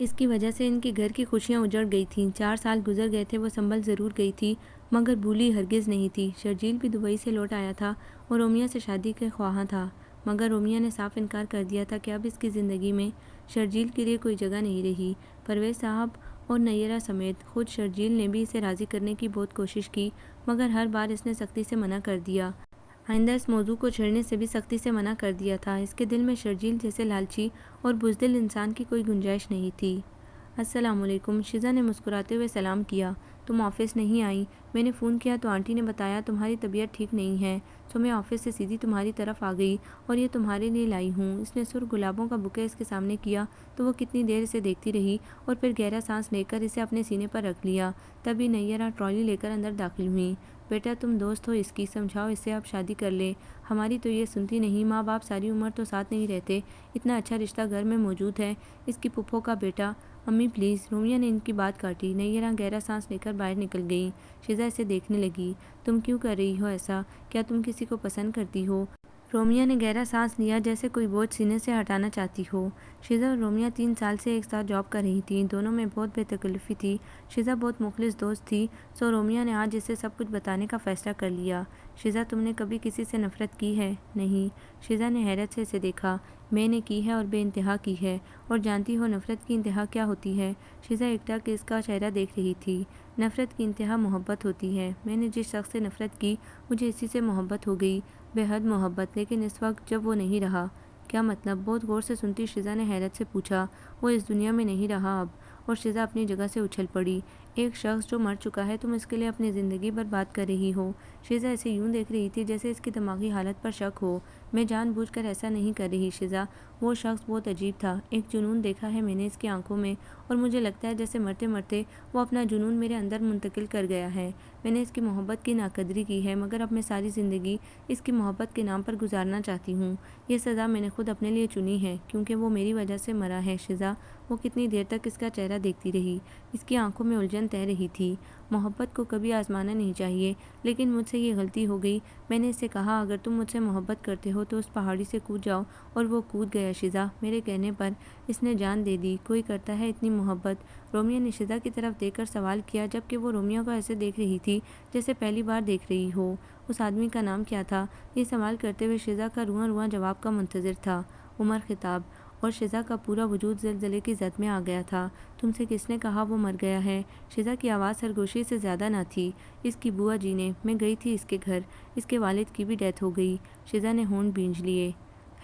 اس کی وجہ سے ان کے گھر کی خوشیاں اجڑ گئی تھیں۔ 4 سال گزر گئے تھے، وہ سنبھل ضرور گئی تھی، مگر بھولی ہرگز نہیں تھی۔ شرجیل بھی دبئی سے لوٹ آیا تھا اور رومیہ سے شادی کے خواہاں تھا، مگر رومیہ نے صاف انکار کر دیا تھا کہ اب اس کی زندگی میں شرجیل کے لیے کوئی جگہ نہیں رہی۔ پرویز صاحب اور نیرہ سمیت خود شرجیل نے بھی اسے راضی کرنے کی بہت کوشش کی، مگر ہر بار اس نے سختی سے منع کر دیا۔ آئندہ اس موضوع کو چھیڑنے سے بھی سختی سے منع کر دیا تھا۔ اس کے دل میں شرجیل جیسے لالچی اور بزدل انسان کی کوئی گنجائش نہیں تھی۔ السلام علیکم، شیزا نے مسکراتے ہوئے سلام کیا۔ تم آفس نہیں آئی؟ میں نے فون کیا تو آنٹی نے بتایا تمہاری طبیعت ٹھیک نہیں ہے، تو میں آفس سے سیدھی تمہاری طرف آ گئی اور یہ تمہارے لیے لائی ہوں۔ اس نے سرخ گلابوں کا بوکے اس کے سامنے کیا تو وہ کتنی دیر اسے دیکھتی رہی اور پھر گہرا سانس لے کر اسے اپنے سینے پر رکھ لیا۔ تبھی نیرہ ٹرالی لے کر اندر داخل ہوئی۔ بیٹا تم دوست ہو اس کی، سمجھاؤ اسے اب شادی کر لے۔ ہماری تو یہ سنتی نہیں، ماں باپ ساری عمر تو ساتھ نہیں رہتے، اتنا اچھا رشتہ گھر میں موجود ہے، اس کی پھپھو کا بیٹا۔ امی پلیز، رومیہ نے ان کی بات کاٹی۔ نیرہ گہرا سانس لے کر باہر نکل گئی۔ شیزا اسے دیکھنے لگی۔ تم کیوں کر رہی ہو ایسا؟ کیا تم کسی کو پسند کرتی ہو؟ رومیہ نے گہرا سانس لیا جیسے کوئی بوجھ سینے سے ہٹانا چاہتی ہو۔ شیزا اور رومیہ 3 سال سے ایک ساتھ جاب کر رہی تھیں، دونوں میں بہت بے تکلفی تھی۔ شیزا بہت مخلص دوست تھی، سو رومیہ نے آج اسے سب کچھ بتانے کا فیصلہ کر لیا۔ شیزا تم نے کبھی کسی سے نفرت کی ہے؟ نہیں۔ شیزا نے حیرت سے اسے دیکھا۔ میں نے کی ہے اور بے انتہا کی ہے، اور جانتی ہو نفرت کی انتہا کیا ہوتی ہے؟ شیزا ایکٹک اس کا چہرہ دیکھ رہی تھی۔ نفرت کی انتہا محبت ہوتی ہے۔ میں نے جس شخص سے نفرت کی مجھے اسی سے محبت ہو گئی، بے حد محبت، لیکن اس وقت جب وہ نہیں رہا۔ کیا مطلب؟ بہت غور سے سنتی شیزا نے حیرت سے پوچھا۔ وہ اس دنیا میں نہیں رہا اب، اور شیزا اپنی جگہ سے اچھل پڑی۔ ایک شخص جو مر چکا ہے، تم اس کے لیے اپنی زندگی برباد کر رہی ہو؟ شیزا اسے یوں دیکھ رہی تھی جیسے اس کی دماغی حالت پر شک ہو۔ میں جان بوجھ کر ایسا نہیں کر رہی شیزا، وہ شخص بہت عجیب تھا، ایک جنون دیکھا ہے میں نے اس کی آنکھوں میں، اور مجھے لگتا ہے جیسے مرتے مرتے وہ اپنا جنون میرے اندر منتقل کر گیا ہے۔ میں نے اس کی محبت کی ناقدری کی ہے، مگر اب میں ساری زندگی اس کی محبت کے نام پر گزارنا چاہتی ہوں۔ یہ سزا میں نے خود اپنے لیے چنی ہے، کیونکہ وہ میری وجہ سے مرا ہے۔ شیزا وہ کتنی دیر تک اس کا چہرہ دیکھتی رہی، اس کی آنکھوں میں الجھن الجھن تہ رہی تھی۔ محبت کو کبھی آزمانا نہیں چاہیے، لیکن مجھ سے یہ غلطی ہو گئی۔ میں نے اس سے کہا اگر تم مجھ سے محبت کرتے ہو تو اس پہاڑی سے کود جاؤ، اور وہ کود گیا۔ شیزا، میرے کہنے پر اس نے جان دے دی۔ کوئی کرتا ہے اتنی محبت؟ رومیہ نے شیزا کی طرف دیکھ کر سوال کیا، جبکہ وہ رومیہ کو ایسے دیکھ رہی تھی جیسے پہلی بار دیکھ رہی ہو۔ اس آدمی کا نام کیا تھا؟ یہ سوال کرتے ہوئے شیزا کا رواں رواں جواب کا منتظر تھا۔ عمر خطاب، اور شیزا کا پورا وجود زلزلے کی زد میں آ گیا تھا۔ تم سے کس نے کہا وہ مر گیا ہے؟ شیزا کی آواز سرگوشی سے زیادہ نہ تھی۔ اس کی بوا جی نے، میں گئی تھی اس کے گھر، اس کے والد کی بھی ڈیتھ ہو گئی۔ شیزا نے ہونٹ بھینج لیے۔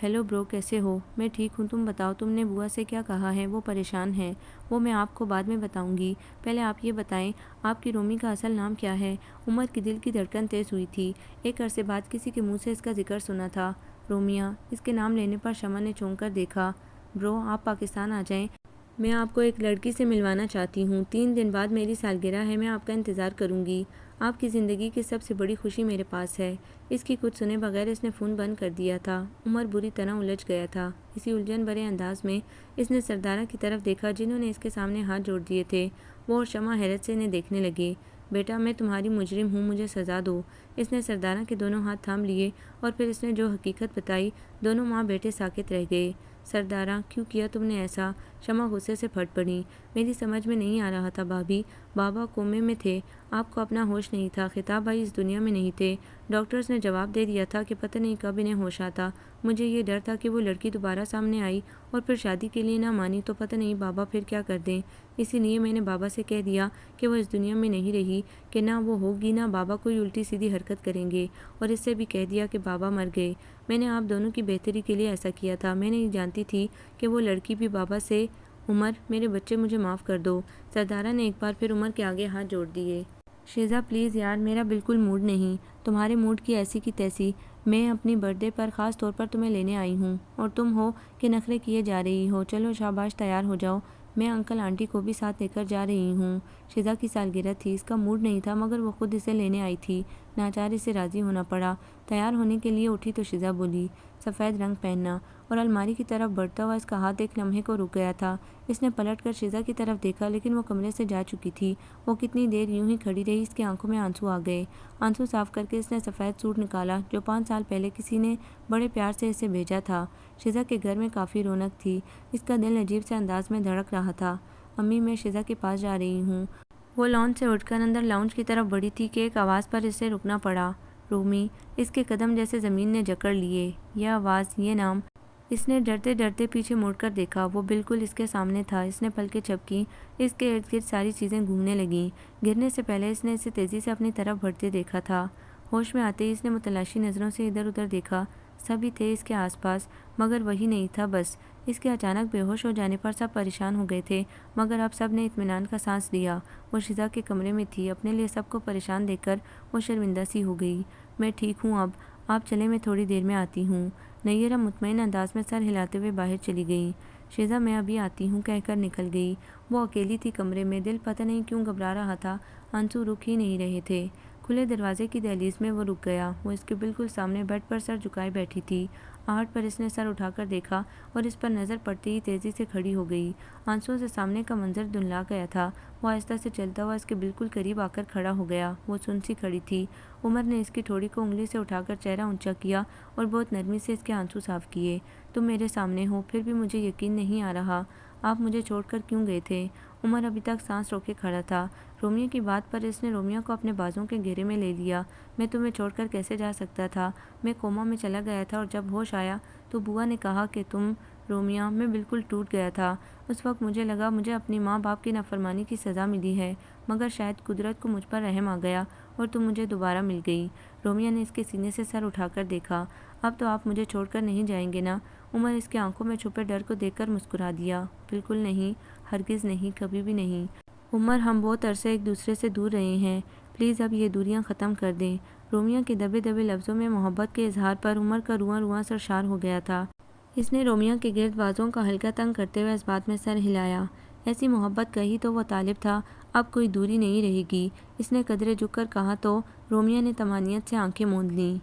ہیلو برو، کیسے ہو؟ میں ٹھیک ہوں، تم بتاؤ تم نے بوا سے کیا کہا ہے؟ وہ پریشان ہے۔ وہ میں آپ کو بعد میں بتاؤں گی، پہلے آپ یہ بتائیں آپ کی رومی کا اصل نام کیا ہے؟ عمر کی دل کی دھڑکن تیز ہوئی تھی۔ ایک عرصے بعد کسی کے منہ سے اس کا ذکر سنا تھا۔ رومیہ، اس کے نام لینے پر شمع نے چونک کر دیکھا۔ برو، آپ پاکستان آ جائیں، میں آپ کو ایک لڑکی سے ملوانا چاہتی ہوں۔ 3 دن بعد میری سالگرہ ہے، میں آپ کا انتظار کروں گی۔ آپ کی زندگی کی سب سے بڑی خوشی میرے پاس ہے۔ اس کی کچھ سنے بغیر اس نے فون بند کر دیا تھا۔ عمر بری طرح الجھ گیا تھا۔ اسی الجھن بھرے انداز میں اس نے سردارہ کی طرف دیکھا جنہوں نے اس کے سامنے ہاتھ جوڑ دیے تھے۔ وہ اور شمع حیرت سے انہیں دیکھنے لگے۔ بیٹا، میں تمہاری مجرم ہوں، مجھے سزا دو۔ اس نے سردارہ کے دونوں ہاتھ تھام لیے اور پھر اس نے جو حقیقت بتائی، دونوں ماں بیٹے ساکت رہ گئے۔ سردارہ، کیوں کیا تم نے ایسا؟ شمع غصے سے پھٹ پڑی۔ میری سمجھ میں نہیں آ رہا تھا بھابھی، بابا کومے میں تھے، آپ کو اپنا ہوش نہیں تھا، خطاب بھائی اس دنیا میں نہیں تھے۔ ڈاکٹرز نے جواب دے دیا تھا کہ پتہ نہیں کب انہیں ہوش آتا۔ مجھے یہ ڈر تھا کہ وہ لڑکی دوبارہ سامنے آئی اور پھر شادی کے لیے نہ مانی تو پتہ نہیں بابا پھر کیا کر دیں۔ اسی لیے میں نے بابا سے کہہ دیا کہ وہ اس دنیا میں نہیں رہی، کہ نہ وہ ہوگی نہ بابا کوئی الٹی سیدھی حرکت کریں گے، اور اس سے بھی کہہ دیا کہ بابا مر گئے۔ میں نے آپ دونوں کی بہتری کے لیے ایسا کیا تھا، میں نہیں جانتی تھی کہ وہ لڑکی بھی بابا سے۔ عمر، میرے بچے مجھے معاف کر دو۔ سردارہ نے ایک بار پھر عمر کے آگے ہاتھ جوڑ دیے۔ شیزا پلیز یار، میرا بالکل موڈ نہیں، تمہارے موڈ کی ایسی کی تیسی۔ میں اپنی برتھ ڈے پر خاص طور پر تمہیں لینے آئی ہوں، اور تم ہو کہ نخرے کیے جا رہی ہو۔ چلو شاباش، تیار ہو جاؤ، میں انکل آنٹی کو بھی ساتھ لے کر جا رہی ہوں۔ شیزا کی سالگرہ تھی، اس کا موڈ نہیں تھا، مگر وہ خود اسے لینے آئی تھی، ناچار اسے راضی ہونا پڑا۔ تیار ہونے کے لیے اٹھی تو شیزا بولی، سفید رنگ پہننا، اور الماری کی طرف بڑھتا ہوا اس کا ہاتھ ایک لمحے کو رک گیا تھا۔ اس نے پلٹ کر شیزا کی طرف دیکھا، لیکن وہ کمرے سے جا چکی تھی۔ وہ کتنی دیر یوں ہی کھڑی رہی، اس کی آنکھوں میں آنسو آ گئے۔ آنسو صاف کر کے اس نے سفید سوٹ نکالا جو 5 سال پہلے کسی نے بڑے پیار سے اسے بھیجا تھا۔ شیزا کے گھر میں کافی رونق تھی، اس کا دل عجیب سے انداز میں دھڑک رہا تھا۔ امی، میں شیزا کے پاس جا رہی ہوں۔ وہ لانچ سے اٹھ کر اندر لاؤنج کی طرف بڑھی تھی کہ ایک آواز پر اسے رکنا پڑا۔ رومی، اس کے قدم جیسے زمین نے جکڑ لیے۔ یہ آواز، یہ نام۔ اس نے ڈرتے ڈرتے پیچھے مڑ کر دیکھا، وہ بالکل اس کے سامنے تھا۔ اس نے پلکیں جھپکیں، اس کے ارد گرد ساری چیزیں گھومنے لگیں۔ گرنے سے پہلے اس نے اسے تیزی سے اپنی طرف بڑھتے دیکھا تھا۔ ہوش میں آتے ہی اس نے متلاشی نظروں سے ادھر ادھر دیکھا۔ سبھی تھے اس کے آس پاس، مگر وہی نہیں تھا بس۔ اس کے اچانک بے ہوش ہو جانے پر سب پریشان ہو گئے تھے، مگر اب سب نے اطمینان کا سانس لیا۔ وہ شیزا کے کمرے میں تھی، اپنے لیے سب کو پریشان دیکھ کر وہ شرمندہ سی ہو گئی۔ میں ٹھیک ہوں اب، آپ چلیں، میں تھوڑی دیر میں آتی ہوں۔ نیرہ مطمئن انداز میں سر ہلاتے ہوئے باہر چلی گئی۔ شیزا، میں ابھی آتی ہوں کہہ کر نکل گئی۔ وہ اکیلی تھی کمرے میں، دل پتہ نہیں کیوں گھبرا رہا تھا، آنسو رک ہی نہیں رہے تھے۔ کھلے دروازے کی دہلیز میں وہ رک گیا۔ وہ اس کے بالکل سامنے بیڈ پر سر جھکائے بیٹھی تھی۔ آہٹ پر اس نے سر اٹھا کر دیکھا اور اس پر نظر پڑتے ہی تیزی سے کھڑی ہو گئی۔ آنسوؤں سے سامنے کا منظر دھندلا گیا تھا۔ وہ آہستہ سے چلتا ہوا اس کے بالکل قریب آ کر کھڑا ہو گیا۔ وہ سن سی کھڑی تھی۔ عمر نے اس کی ٹھوڑی کو انگلی سے اٹھا کر چہرہ اونچا کیا اور بہت نرمی سے اس کے آنسو صاف کیے۔ تم میرے سامنے ہو، پھر بھی مجھے یقین نہیں آ رہا، آپ مجھے چھوڑ کر کیوں گئے تھے؟ عمر ابھی تک سانس روکے کھڑا تھا۔ رومیہ کی بات پر اس نے رومیہ کو اپنے بازوں کے گھیرے میں لے لیا۔ میں تمہیں چھوڑ کر کیسے جا سکتا تھا؟ میں کوما میں چلا گیا تھا اور جب ہوش آیا تو بوا نے کہا کہ تم۔ رومیہ، میں بالکل ٹوٹ گیا تھا۔ اس وقت مجھے لگا مجھے اپنی ماں باپ کی نافرمانی کی سزا ملی ہے، مگر شاید قدرت کو مجھ پر رحم آ گیا اور تم مجھے دوبارہ مل گئی۔ رومیہ نے اس کے سینے سے سر اٹھا کر دیکھا۔ اب تو آپ مجھے چھوڑ کر نہیں جائیں گے نا؟ عمر اس کی آنکھوں میں چھپے ڈر کو دیکھ کر مسکرا دیا۔ بالکل نہیں، ہرگز نہیں، کبھی بھی نہیں۔ عمر، ہم بہت عرصے ایک دوسرے سے دور رہے ہیں، پلیز اب یہ دوریاں ختم کر دیں۔ رومیہ کے دبے دبے لفظوں میں محبت کے اظہار پر عمر کا رواں رواں سرشار ہو گیا تھا۔ اس نے رومیہ کے گرد بازوں کا حلقہ تنگ کرتے ہوئے اس بات میں سر ہلایا۔ ایسی محبت کہی تو وہ طالب تھا، اب کوئی دوری نہیں رہے گی، اس نے قدرے جھک کر کہا تو رومیہ نے طمانینت سے آنکھیں موند لیں۔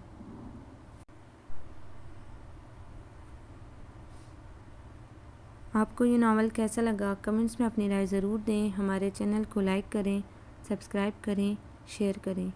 آپ کو یہ ناول کیسا لگا کمنٹس میں اپنی رائے ضرور دیں. ہمارے چینل کو لائک کریں، سبسکرائب کریں، شیئر کریں.